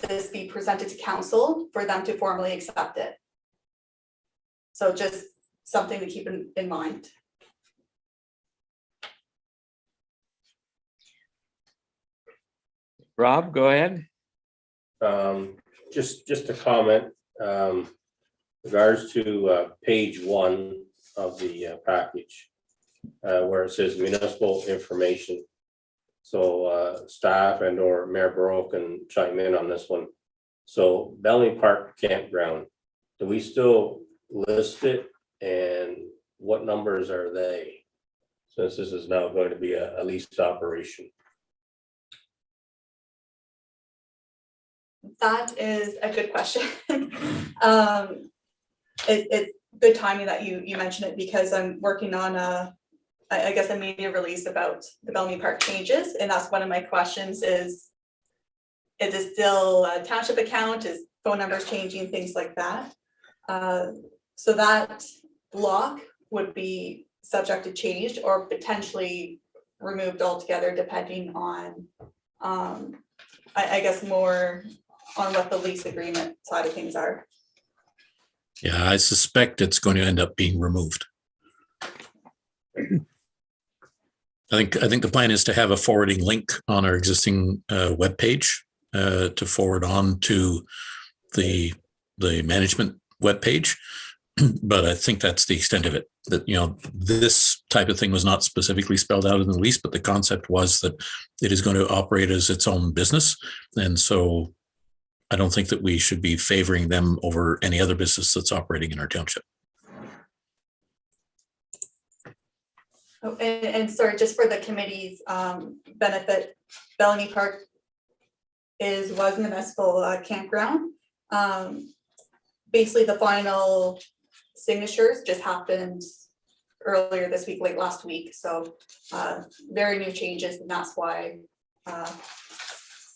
this be presented to council for them to formally accept it. So just something to keep in mind. Rob, go ahead. Just a comment, regards to page 1 of the package, where it says municipal information. So staff and or Mayor Burrow can chime in on this one. So Bellamy Park Campground, do we still list it, and what numbers are they? Since this is now going to be a leased operation. That is a good question. It's good timing that you mentioned it, because I'm working on I guess a media release about the Bellamy Park changes, and that's one of my questions is it still a township account? Is phone numbers changing, things like that? So that block would be subject to change or potentially removed altogether, depending on I guess more on what the lease agreement side of things are. Yeah, I suspect it's going to end up being removed. I think the plan is to have a forwarding link on our existing webpage to forward on to the management webpage. But I think that's the extent of it. That, you know, this type of thing was not specifically spelled out in the lease, but the concept was that it is going to operate as its own business. And so I don't think that we should be favoring them over any other business that's operating in our township. Oh, and sorry, just for the committee's benefit, Bellamy Park was municipal campground. Basically, the final signatures just happened earlier this week, late last week. So very new changes, and that's why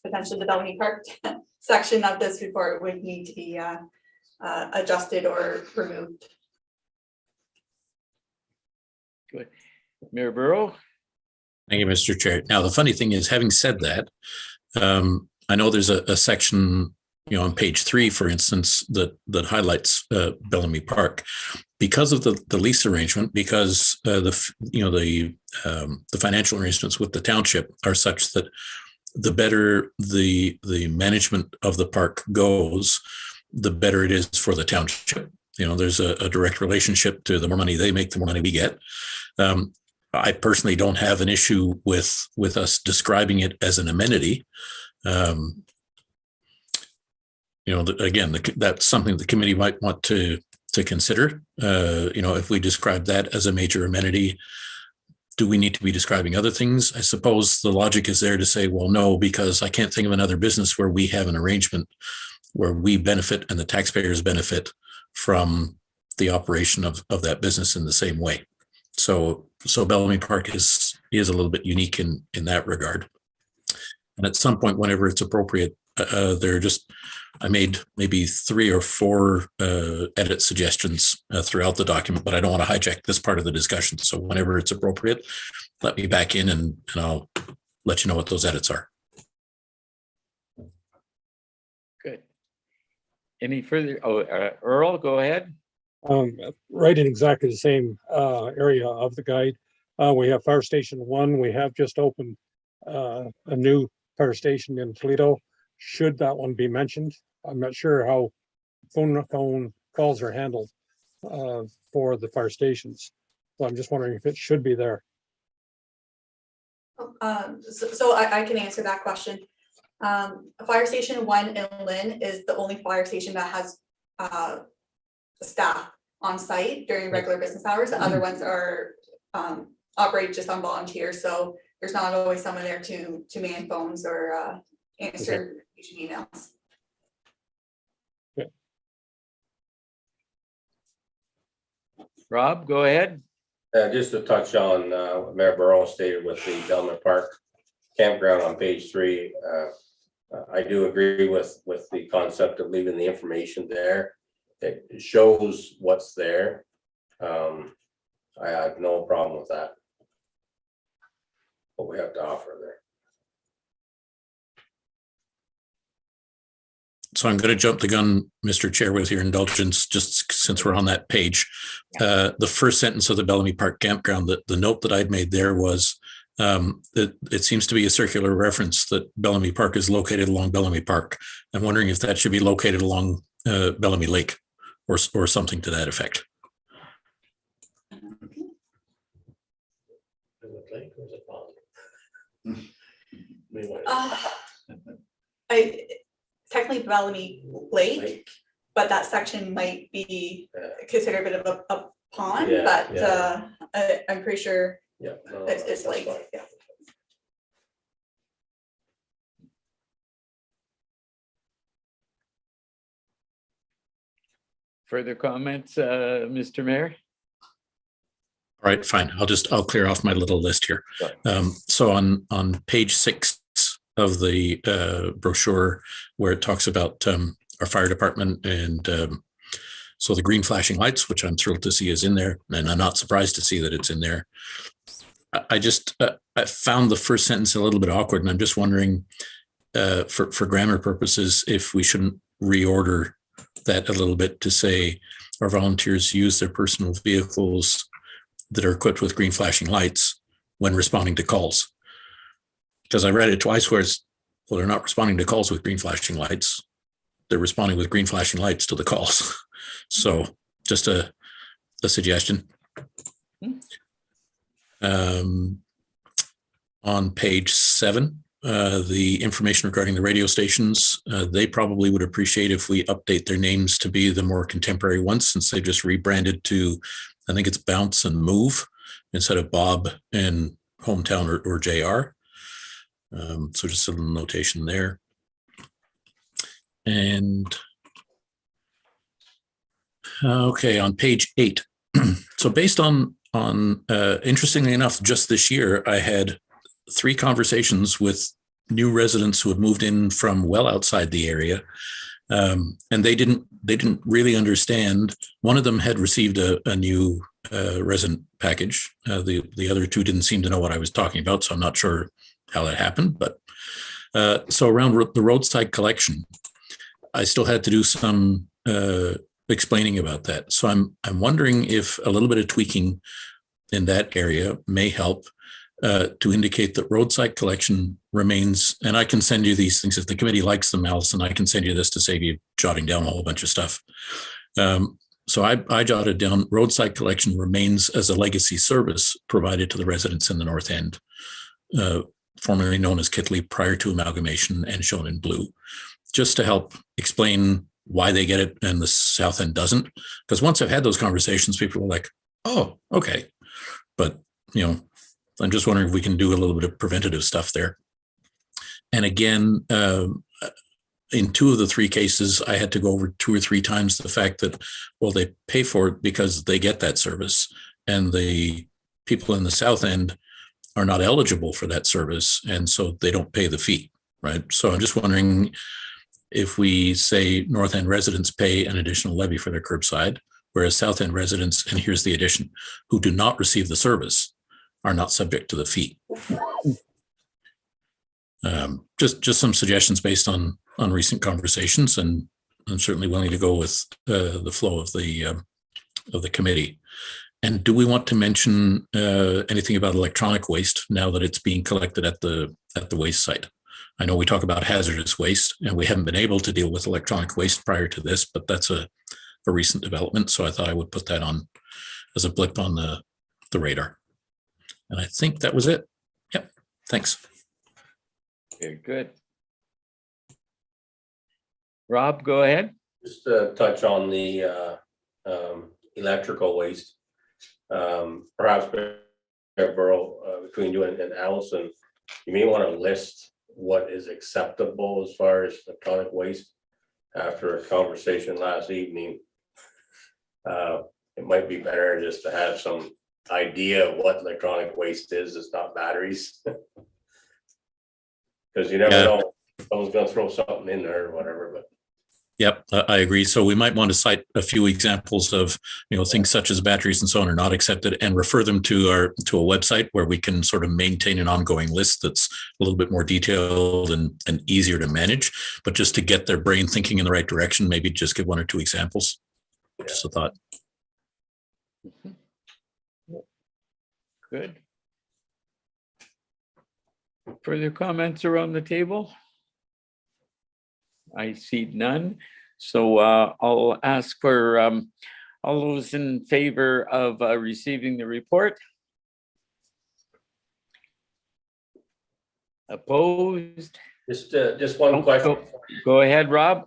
potentially the Bellamy Park section of this report would need to be adjusted or removed. Good. Mayor Burrow? Thank you, Mr. Chair. Now, the funny thing is, having said that, I know there's a section, on page 3, for instance, that highlights Bellamy Park. Because of the lease arrangement, because the financial arrangements with the township are such that the better the management of the park goes, the better it is for the township. There's a direct relationship to the more money they make, the more money we get. I personally don't have an issue with us describing it as an amenity. Again, that's something the committee might want to consider. If we describe that as a major amenity, do we need to be describing other things? I suppose the logic is there to say, well, no, because I can't think of another business where we have an arrangement where we benefit and the taxpayers benefit from the operation of that business in the same way. So Bellamy Park is a little bit unique in that regard. And at some point, whenever it's appropriate, I made maybe 3 or 4 edit suggestions throughout the document, but I don't want to hijack this part of the discussion. So whenever it's appropriate, let me back in and I'll let you know what those edits are. Good. Any further? Earl, go ahead. Right in exactly the same area of the guide. We have Fire Station 1. We have just opened a new fire station in Toledo. Should that one be mentioned? I'm not sure how phone calls are handled for the fire stations. So I'm just wondering if it should be there. So I can answer that question. Fire Station 1 in Lynn is the only fire station that has staff on site during regular business hours. The other ones are operate just on volunteers. So there's not always someone there to man phones or answer emails. Rob, go ahead. Just to touch on what Mayor Burrow stated with the Bellamy Park campground on page 3. I do agree with the concept of leaving the information there. It shows what's there. I have no problem with that. What we have to offer there. So I'm going to jump the gun, Mr. Chair, with your indulgence, just since we're on that page. The first sentence of the Bellamy Park campground, the note that I'd made there was, it seems to be a circular reference that Bellamy Park is located along Bellamy Park. I'm wondering if that should be located along Bellamy Lake or something to that effect. Technically Bellamy Lake, but that section might be considered a bit of a pond, but I'm pretty sure it's like, yeah. Further comments, Mr. Mayor? All right, fine. I'll clear off my little list here. So on page 6 of the brochure, where it talks about our fire department and so the green flashing lights, which I'm thrilled to see is in there, and I'm not surprised to see that it's in there. I found the first sentence a little bit awkward, and I'm just wondering, for grammar purposes, if we shouldn't reorder that a little bit to say our volunteers use their personal vehicles that are equipped with green flashing lights when responding to calls. Because I read it twice where it's, well, they're not responding to calls with green flashing lights. They're responding with green flashing lights to the calls. So just a suggestion. On page 7, the information regarding the radio stations, they probably would appreciate if we update their names to be the more contemporary ones, since they just rebranded to, I think it's Bounce and Move instead of Bob and Hometown or JR. So just a little notation there. And okay, on page 8. So based on interestingly enough, just this year, I had 3 conversations with new residents who had moved in from well outside the area. And they didn't really understand. One of them had received a new resident package. The other two didn't seem to know what I was talking about, so I'm not sure how that happened. But so around the roadside collection, I still had to do some explaining about that. So I'm wondering if a little bit of tweaking in that area may help to indicate that roadside collection remains. And I can send you these things if the committee likes them, Allison. I can send you this to save you jotting down a whole bunch of stuff. So I jotted down roadside collection remains as a legacy service provided to the residents in the North End, formerly known as Kitley prior to amalgamation and shown in blue, just to help explain why they get it and the South End doesn't. Because once I've had those conversations, people are like, oh, okay. But, I'm just wondering if we can do a little bit of preventative stuff there. And again, in two of the three cases, I had to go over 2 or 3 times the fact that, well, they pay for it because they get that service, and the people in the South End are not eligible for that service, and so they don't pay the fee, right? So I'm just wondering if we say North End residents pay an additional levy for their curbside, whereas South End residents, and here's the addition, who do not receive the service are not subject to the fee. Just some suggestions based on recent conversations, and I'm certainly willing to go with the flow of the committee. And do we want to mention anything about electronic waste now that it's being collected at the waste site? I know we talk about hazardous waste, and we haven't been able to deal with electronic waste prior to this, but that's a recent development. So I thought I would put that on as a blip on the radar. And I think that was it. Yep. Thanks. Very good. Rob, go ahead. Just to touch on the electrical waste. Perhaps between you and Allison, you may want to list what is acceptable as far as electronic waste. After a conversation last evening, it might be better just to have some idea of what electronic waste is. It's not batteries. Because you never know, someone's going to throw something in there or whatever. But yep, I agree. So we might want to cite a few examples of things such as batteries and so on are not accepted, and refer them to a website where we can sort of maintain an ongoing list that's a little bit more detailed and easier to manage. But just to get their brain thinking in the right direction, maybe just give 1 or 2 examples. Just a thought. Good. Further comments around the table? I see none. So I'll ask for all those in favor of receiving the report. Opposed? Just one question. Go ahead, Rob.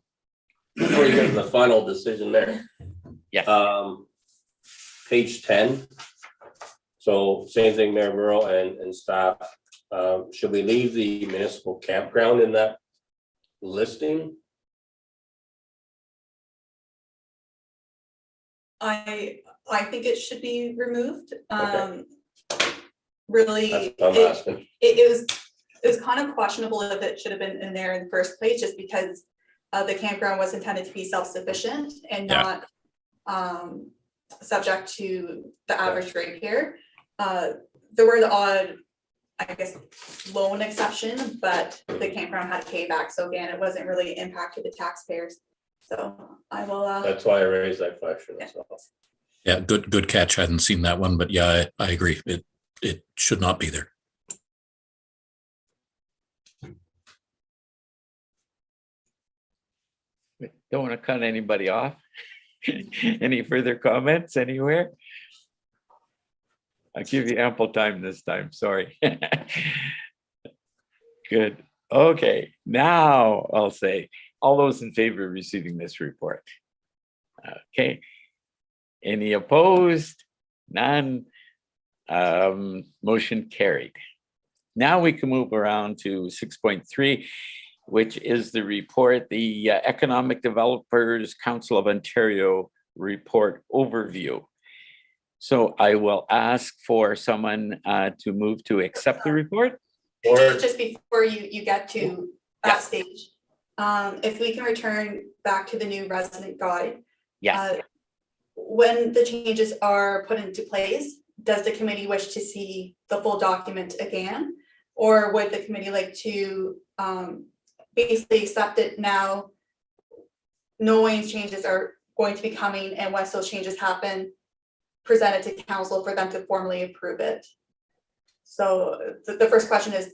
Before you get to the final decision there. Yes. Page 10. So same thing, Mayor Burrow and staff. Should we leave the municipal campground in that listing? I think it should be removed. Okay. Really, That's what I'm asking. it was kind of questionable if it should have been in there in the first place, just because the campground was intended to be self-sufficient and not subject to the average rate here. There were the odd, I guess, loan exception, but the campground had to pay back. So again, it wasn't really impacted the taxpayers. So I will. That's why I raised that question. Yeah. So. Yeah, good catch. I hadn't seen that one, but yeah, I agree. It should not be there. Don't want to cut anybody off. Any further comments anywhere? I'll give you ample time this time, sorry. Good. Okay, now I'll say, all those in favor of receiving this report? Okay. Any opposed? None. Motion carried. Now we can move around to 6.3, which is the report, the Economic Developers Council of Ontario report overview. So I will ask for someone to move to accept the report. Just before you get to that stage, if we can return back to the new resident guide. Yes. when the changes are put into place, does the committee wish to see the full document again? Or would the committee like to basically accept it now, knowing changes are going to be coming, and once those changes happen, present it to council for them to formally approve it? So the first question is,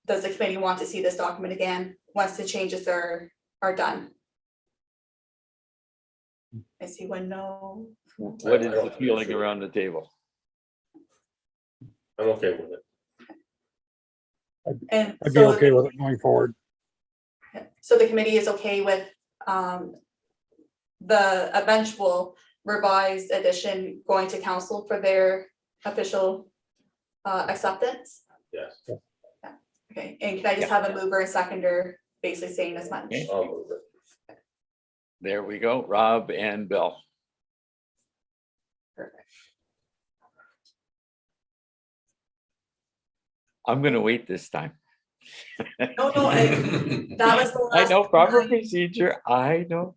does the committee want to see this document again once the changes are done? I see one no. What is the feeling around the table? I'm okay with it. And I'd be so, okay with it going forward. so the committee is okay with the eventual revised edition going to council for their official acceptance? Yes. Okay, and can I just have a mover and seconder basically saying as much? Okay. I'll move it. There we go, Rob and Bill. Perfect. I'm gonna wait this time. No, that was the I last. know proper time. procedure, I know.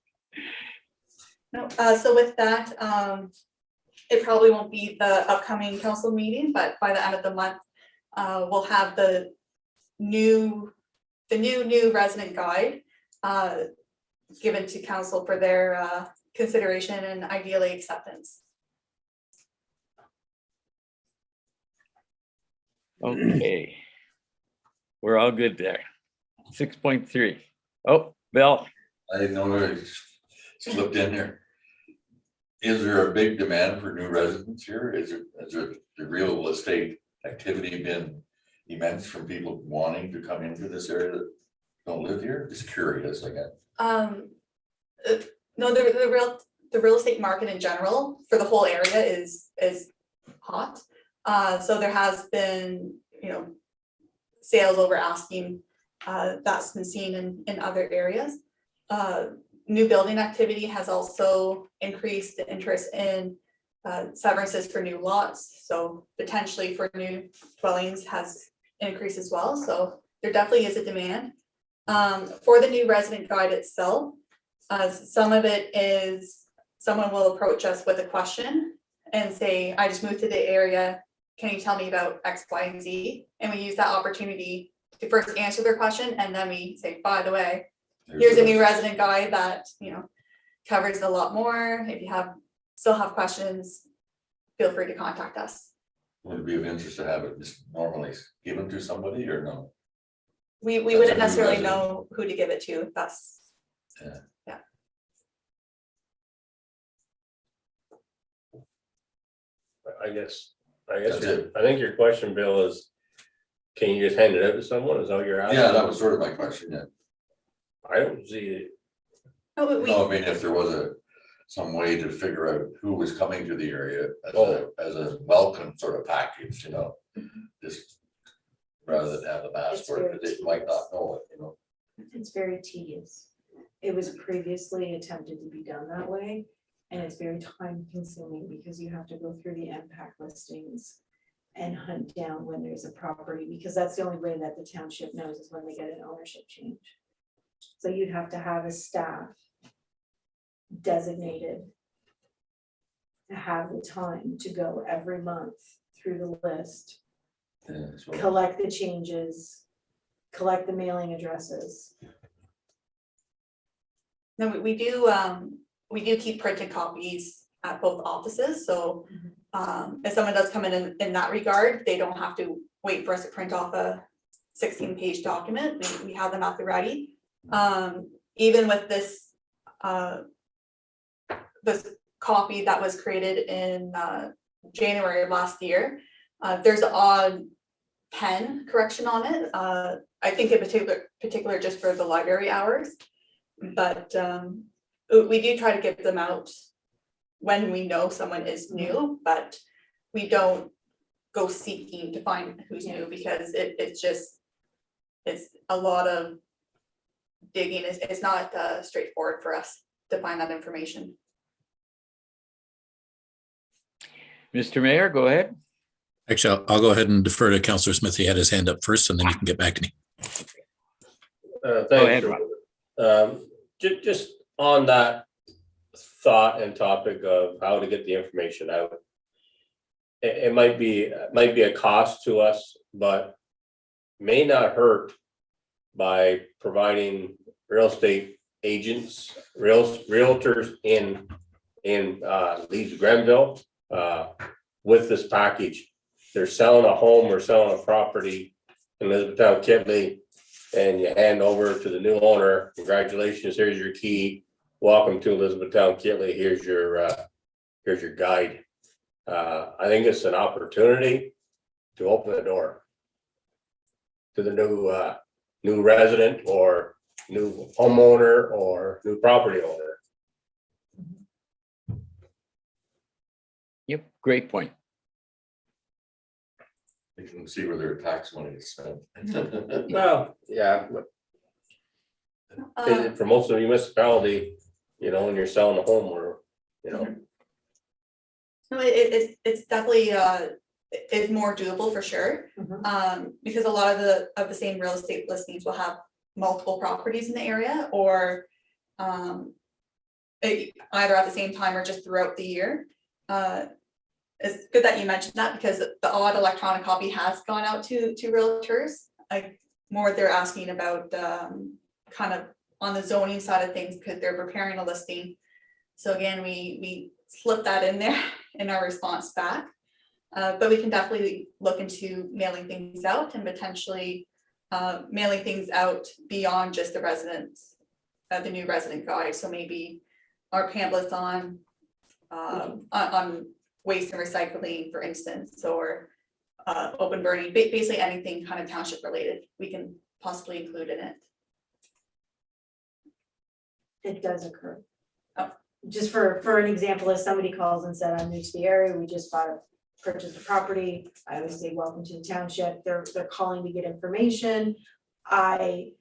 No, so with that, it probably won't be the upcoming council meeting, but by the end of the month, we'll have the new resident guide given to council for their consideration and ideally acceptance. Okay. We're all good there. 6.3. Oh, Bill, I didn't know it slipped in there. Is there a big demand for new residents here? Is there the real estate activity been immense from people wanting to come into this area that don't live here? Just curious, I guess. No, the real estate market in general for the whole area is hot. So there has been, sales over asking, that's been seen in other areas. New building activity has also increased the interest in severances for new lots. So potentially for new dwellings has increased as well. So there definitely is a demand. For the new resident guide itself, some of it is someone will approach us with a question and say, I just moved to the area. Can you tell me about X, Y, and Z? And we use that opportunity to first answer their question. And then we say, by the way, here's a new resident guide that, covers a lot more. If you still have questions, feel free to contact us. Would it be of interest to have it just normally given to somebody or no? We That's a wouldn't new necessarily resident. know who to give it to. That's, I guess, That's it. I think your question, Bill, is, can you just hand it out to someone? Is that what you're asking? Yeah, that was sort of my question, yeah. I don't see it. oh, No, I mean, if there was some way to figure out who was coming to the area as a welcome sort of package, just rather than have the passport, because they might not know it, It's very tedious. It was previously attempted to be done that way, and it's very time consuming because you have to go through the impact listings and hunt down when there's a property, because that's the only way that the township knows is when they get an ownership change. So you'd have to have a staff designated to have the time to go every month through the list, Yeah, so collect the changes, collect the mailing addresses. no, we do keep printed copies at both offices. So if someone does come in that regard, they don't have to wait for us to print off a 16-page document. We have them at the ready. Even with this copy that was created in January of last year, there's an odd pen correction on it. I think in particular just for the library hours, but we do try to get them out when we know someone is new, but we don't go seeking to find who's new, because it's a lot of digging. It's not straightforward for us to find that information. Mr. Mayor, go ahead. Actually, I'll go ahead and defer to Councillor Smith. He had his hand up first, and then you can get back to me. Thanks. ahead, Just on that thought and topic of how to get the information out. It might be a cost to us, but may not hurt by providing real estate agents, realtors in Leeds Grenville, with this package. They're selling a home or selling a property in Elizabethtown-Kitley, and you hand over to the new owner, congratulations, here's your key. Welcome to Elizabethtown-Kitley, here's your guide. I think it's an opportunity to open the door to the new resident or new homeowner or new property owner. Yep, great point. They can see where their tax money is spent. Well, yeah, but for most of the municipality, you know, when you're selling a home or, you know. No, it's definitely is more doable for sure. Because a lot of the same real estate listings will have multiple properties in the area, or either at the same time or just throughout the year. It's good that you mentioned that, because the odd electronic copy has gone out to realtors. More they're asking about kind of on the zoning side of things, because they're preparing a listing. So again, we slip that in there in our response back. But we can definitely look into mailing things out and potentially mailing things out beyond just the residents, the new resident guide. So maybe our pamphlets on waste and recycling, for instance, or open burning, basically anything kind of township related, we can possibly include in it. It does occur. Oh. Just for an example, if somebody calls and said, I'm new to the area, we just purchased a property, I always say, welcome to the township. They're calling to get information. I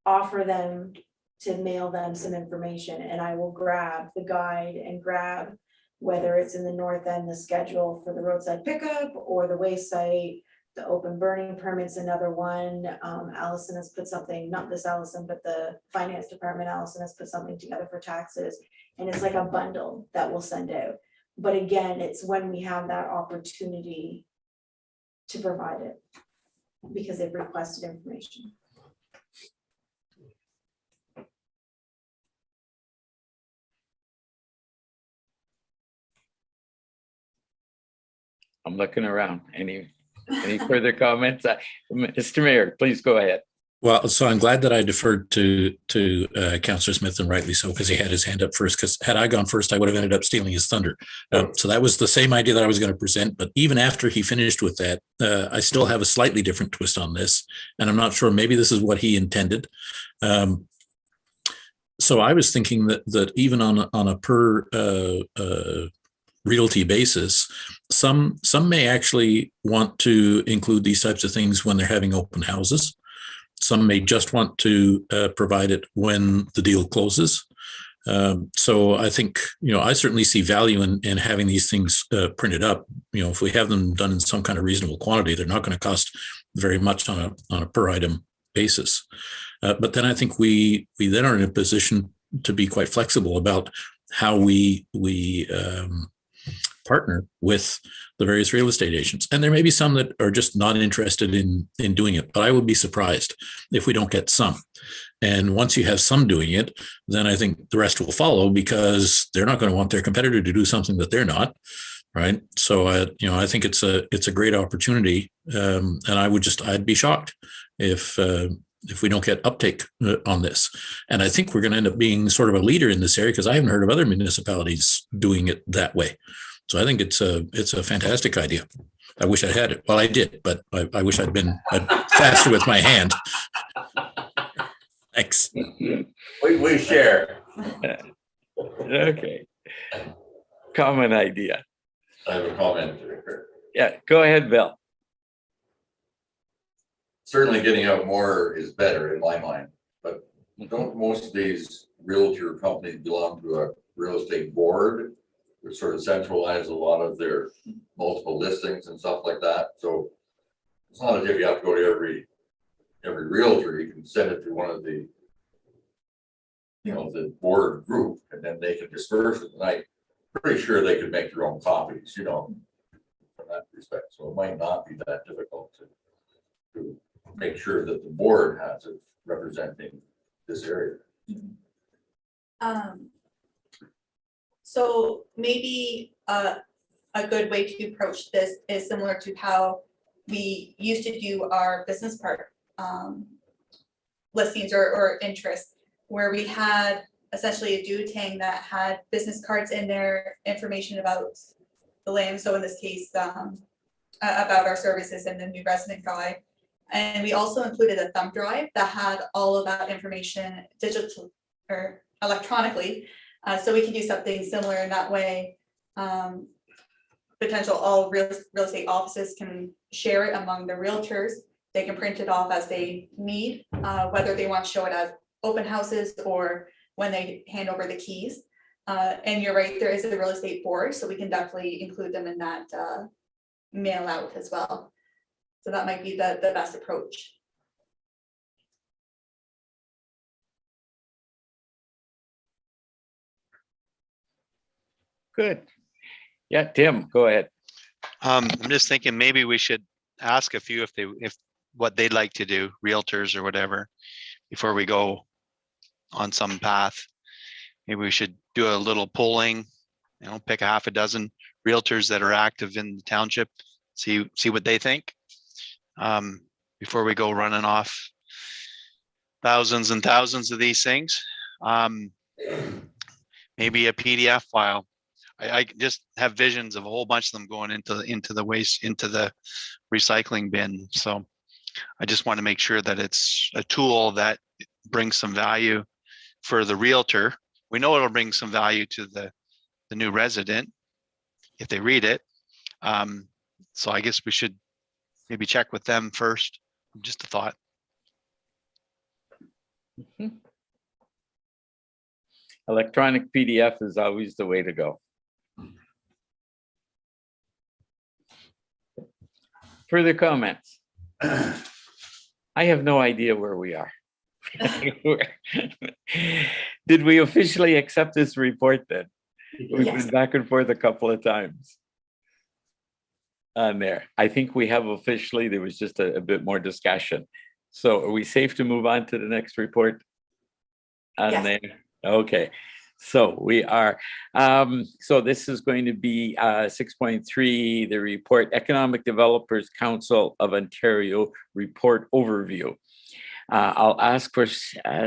offer them to mail them some information, and I will grab the guide and grab, whether it's in the north end, the schedule for the roadside pickup or the waste site, the open burning permit's another one. Allison has put something, not this Allison, but the finance department, Allison has put something together for taxes. And it's like a bundle that we'll send out. But again, it's when we have that opportunity to provide it, because they've requested information. I'm looking around. Any further comments? Mr. Mayor, please go ahead. Well, so I'm glad that I deferred to Councillor Smith, and rightly so, because he had his hand up first. Because had I gone first, I would have ended up stealing his thunder. So that was the same idea that I was going to present. But even after he finished with that, I still have a slightly different twist on this, and I'm not sure. Maybe this is what he intended. So I was thinking that even on a per realty basis, some may actually want to include these types of things when they're having open houses. Some may just want to provide it when the deal closes. So I think, I certainly see value in having these things printed up. If we have them done in some kind of reasonable quantity, they're not going to cost very much on a per item basis. But then I think we then are in a position to be quite flexible about how we partner with the various real estate agents. And there may be some that are just not interested in doing it, but I would be surprised if we don't get some. And once you have some doing it, then I think the rest will follow, because they're not going to want their competitor to do something that they're not, right? So I think it's a great opportunity, and I'd be shocked if we don't get uptake on this. And I think we're going to end up being sort of a leader in this area, because I haven't heard of other municipalities doing it that way. So I think it's a fantastic idea. I wish I had it. Well, I did, but I wish I'd been faster with my hand. Thanks. We share. Okay. Common idea. I have a comment. Yeah, go ahead, Bill. Certainly getting out more is better in my mind, but don't most of these realtor companies belong to a real estate board, which sort of centralize a lot of their multiple listings and stuff like that? So it's not as if you have to go to every realtor. You can send it to one of the the board group, and then they can disperse it, and I'm pretty sure they could make their own copies, from that respect, so it might not be that difficult to make sure that the board has it representing this area. So maybe a good way to approach this is similar to how we used to do our business park listings or interests, where we had essentially a duotang that had business cards in there, information about the land. So in this case, about our services and the new resident guide. And we also included a thumb drive that had all of that information digital or electronically. So we can do something similar in that way. Potential all real estate offices can share it among the realtors. They can print it off as they need, whether they want to show it as open houses or when they hand over the keys. And you're right, there is a real estate board, so we can definitely include them in that mail out as well. So that might be the best approach. Good. Yeah, Tim, go ahead. I'm just thinking maybe we should ask a few if what they'd like to do, realtors or whatever, before we go on some path. Maybe we should do a little polling, pick a half a dozen realtors that are active in the township, see what they think, before we go running off thousands and thousands of these things. Maybe a PDF file. I just have visions of a whole bunch of them going into the waste, into the recycling bin. So I just want to make sure that it's a tool that brings some value for the realtor. We know it'll bring some value to the new resident if they read it. So I guess we should maybe check with them first. Just a thought. Electronic PDF is always the way to go. Further comments? I have no idea where we are. Did we officially accept this report then? We've Yes. been back and forth a couple of times on there. I think we have officially, there was just a bit more discussion. So are we safe to move on to the next report on Yes. there? Okay. So we are, so this is going to be 6.3, the report, Economic Developers Council of Ontario Report Overview. I'll ask for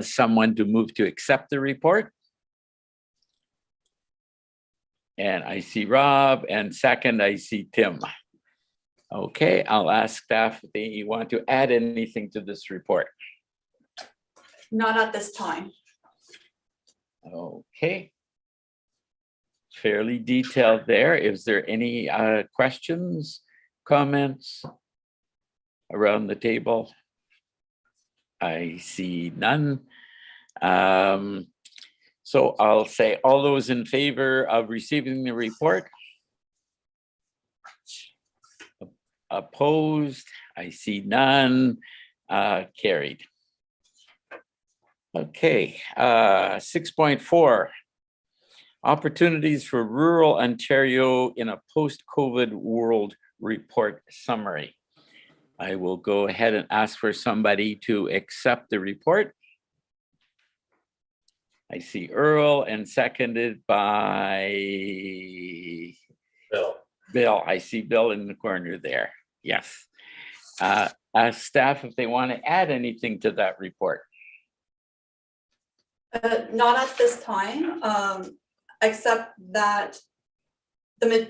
someone to move to accept the report. And I see Rob, and second, I see Tim. Okay, I'll ask staff if they want to add anything to this report. Not at this time. Okay. Fairly detailed there. Is there any questions, comments around the table? I see none. So I'll say all those in favor of receiving the report? Opposed? I see none. Carried. Okay, 6.4. Opportunities for rural Ontario in a post-COVID world report summary. I will go ahead and ask for somebody to accept the report. I see Earl, and seconded by Bill. I see Bill in the corner there. Yes. Ask staff if they want to add anything to that report. Not at this time, except that the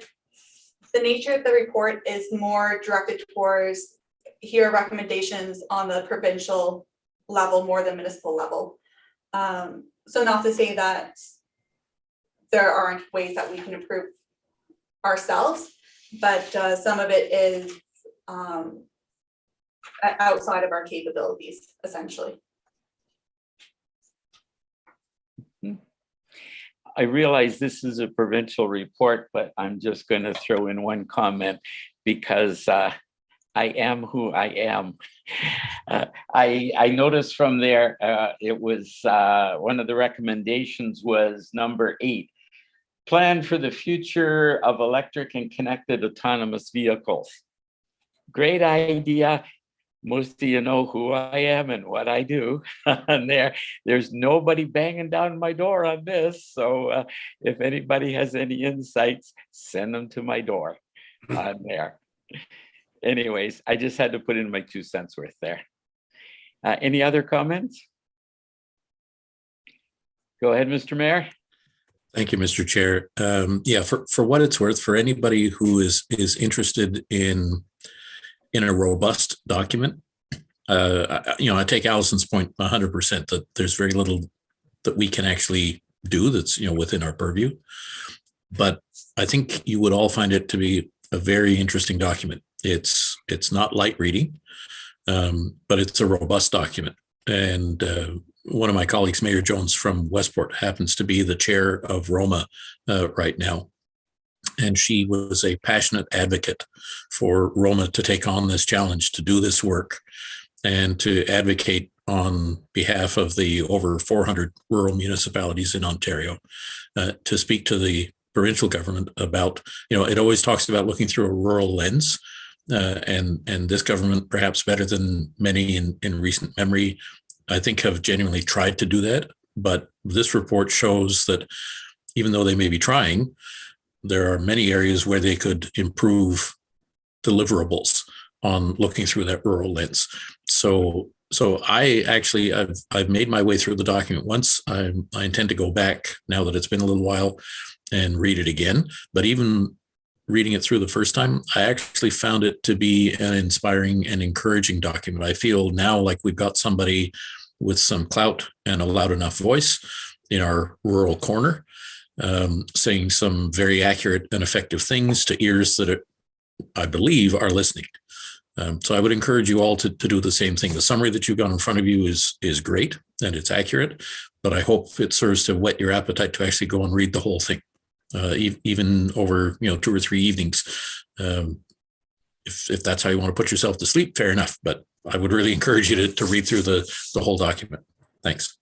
nature of the report is more directed towards here are recommendations on the provincial level more than municipal level. So not to say that there aren't ways that we can improve ourselves, but some of it is outside of our capabilities, essentially. I realize this is a provincial report, but I'm just going to throw in one comment because I am who I am. I noticed from there, it was one of the recommendations was number 8. Plan for the future of electric and connected autonomous vehicles. Great idea. Most of you know who I am and what I do. And there's nobody banging down my door on this. So if anybody has any insights, send them to my door on there. Anyways, I just had to put in my 2 cents worth there. Any other comments? Go ahead, Mr. Mayor. Thank you, Mr. Chair. Yeah, for what it's worth, for anybody who is interested in a robust document, I take Allison's point 100% that there's very little that we can actually do that's within our purview. But I think you would all find it to be a very interesting document. It's not light reading, but it's a robust document. And one of my colleagues, Mayor Jones from Westport, happens to be the chair of Roma right now. And she was a passionate advocate for Roma to take on this challenge, to do this work, and to advocate on behalf of the over 400 rural municipalities in Ontario, to speak to the provincial government about, it always talks about looking through a rural lens. And this government, perhaps better than many in recent memory, I think have genuinely tried to do that. But this report shows that even though they may be trying, there are many areas where they could improve deliverables on looking through that rural lens. So I've made my way through the document once. I intend to go back now that it's been a little while and read it again. But even reading it through the first time, I actually found it to be an inspiring and encouraging document. I feel now like we've got somebody with some clout and a loud enough voice in our rural corner, saying some very accurate and effective things to ears that I believe are listening. So I would encourage you all to do the same thing. The summary that you've got in front of you is great and it's accurate, but I hope it serves to whet your appetite to actually go and read the whole thing, even over 2 or 3 evenings. If that's how you want to put yourself to sleep, fair enough. But I would really encourage you to read through the whole document. Thanks.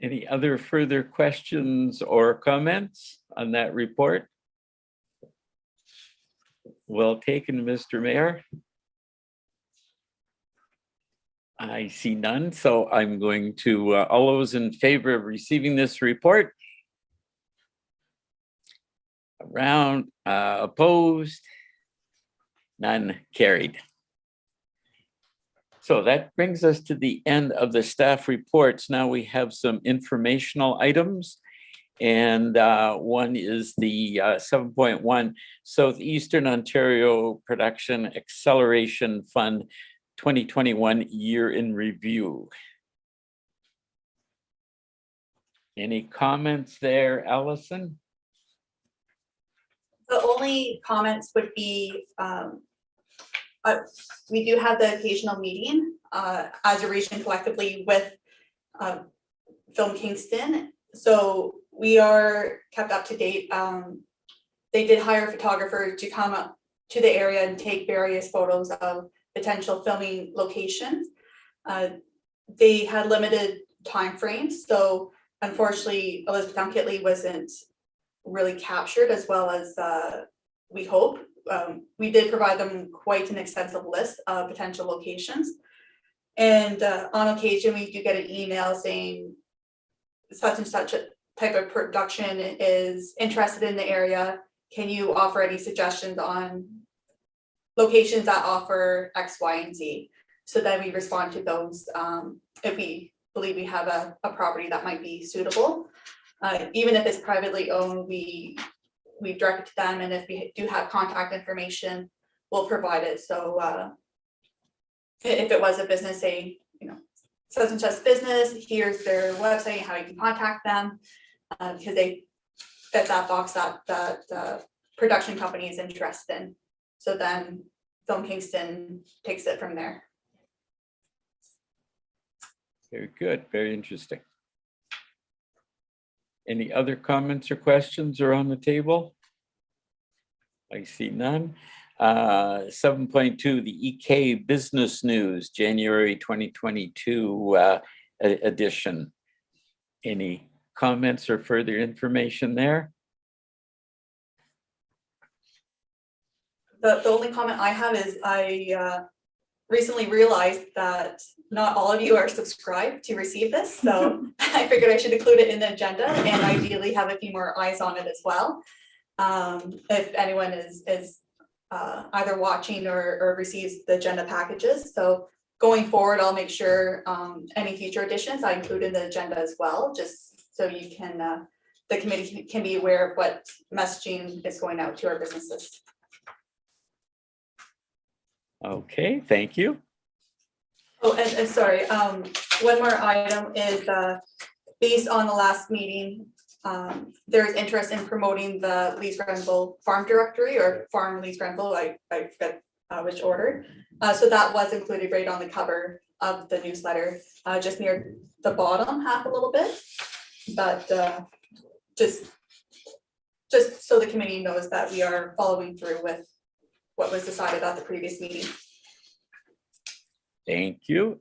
Any other further questions or comments on that report? Well taken, Mr. Mayor. I see none, so I'm going to, all those in favor of receiving this report? Around, opposed? None, carried. So that brings us to the end of the staff reports. Now we have some informational items. And one is the 7.1 Southeastern Ontario Production Acceleration Fund 2021 Year in Review. Any comments there, Allison? The only comments would be, we do have the occasional meeting as a region collectively with Film Kingston. So we are kept up to date. They did hire a photographer to come up to the area and take various photos of potential filming locations. They had limited time frames, so unfortunately Elizabethtown-Kitley wasn't really captured as well as we hope. We did provide them quite an extensive list of potential locations, and on occasion we do get an email saying such and such a type of production is interested in the area. Can you offer any suggestions on locations that offer X, Y, and Z? So then we respond to those if we believe we have a property that might be suitable. Even if it's privately owned, we direct it to them, and if we do have contact information, we'll provide it. So if it was a business, say, such and such business, here's their website, how you can contact them, because they fit that box that the production company is interested in. So then Film Kingston takes it from there. Very good, very interesting. Any other comments or questions are on the table? I see none. 7.2, the EK Business News, January 2022 edition. Any comments or further information there? The only comment I have is I recently realized that not all of you are subscribed to receive this, so I figured I should include it in the agenda and ideally have a few more eyes on it as well. If anyone is either watching or receives the agenda packages. So going forward, I'll make sure any future additions I include in the agenda as well, just so you can, the committee can be aware of what messaging is going out to our businesses. Okay, thank you. Oh, and sorry, one more item is based on the last meeting, there is interest in promoting the Lee's Grenville Farm Directory or Farm Lee's Grenville, I forget which order. So that was included right on the cover of the newsletter, just near the bottom half a little bit. But just so the committee knows that we are following through with what was decided at the previous meeting. Thank you.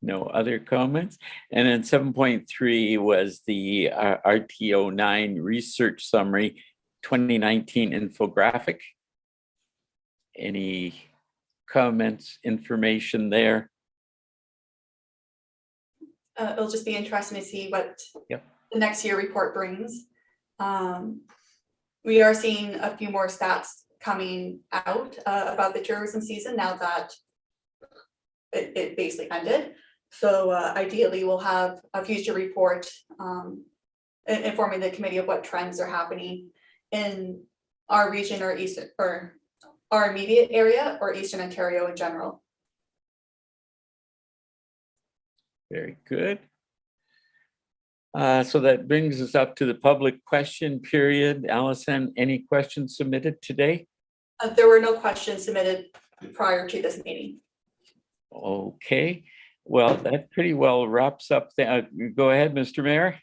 No other comments. And then 7.3 was the RTO 9 research summary 2019 infographic. Any comments, information there? It'll just be interesting to see what Yep. the next year report brings. We are seeing a few more stats coming out about the tourism season now that it basically ended. So ideally we'll have a future report informing the committee of what trends are happening in our region or eastern or our immediate area or Eastern Ontario in general. Very good. So that brings us up to the public question period. Allison, any questions submitted today? There were no questions submitted prior to this meeting. Okay, well, that pretty well wraps up the, go ahead, Mr. Mayor.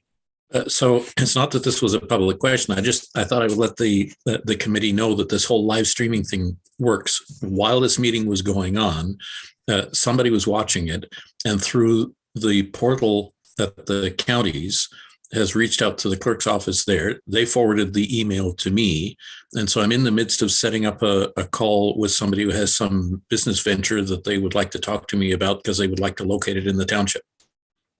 So it's not that this was a public question. I thought I would let the committee know that this whole live streaming thing works. While this meeting was going on, somebody was watching it, and through the portal that the counties has reached out to the clerk's office there. They forwarded the email to me. And so I'm in the midst of setting up a call with somebody who has some business venture that they would like to talk to me about because they would like to locate it in the township.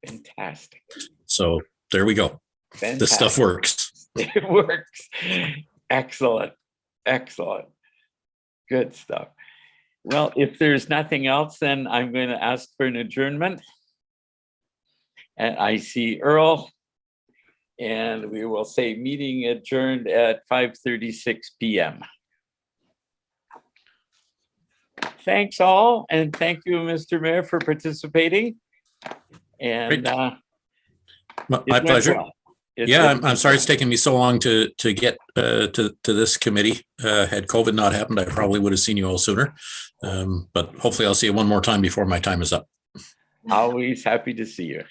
Fantastic. So there we go. Fantastic. This stuff works. It works. Excellent. Excellent. Good stuff. Well, if there's nothing else, then I'm going to ask for an adjournment. And I see Earl. And we will say meeting adjourned at 5:36 p.m. Thanks all, and thank you, Mr. Mayor, for participating. And My pleasure. I'm sorry it's taken me so long to get to this committee. Had COVID not happened, I probably would have seen you all sooner. But hopefully I'll see you one more time before my time is up. Always happy to see you.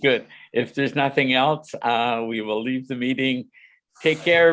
Good. If there's nothing else, we will leave the meeting. Take care.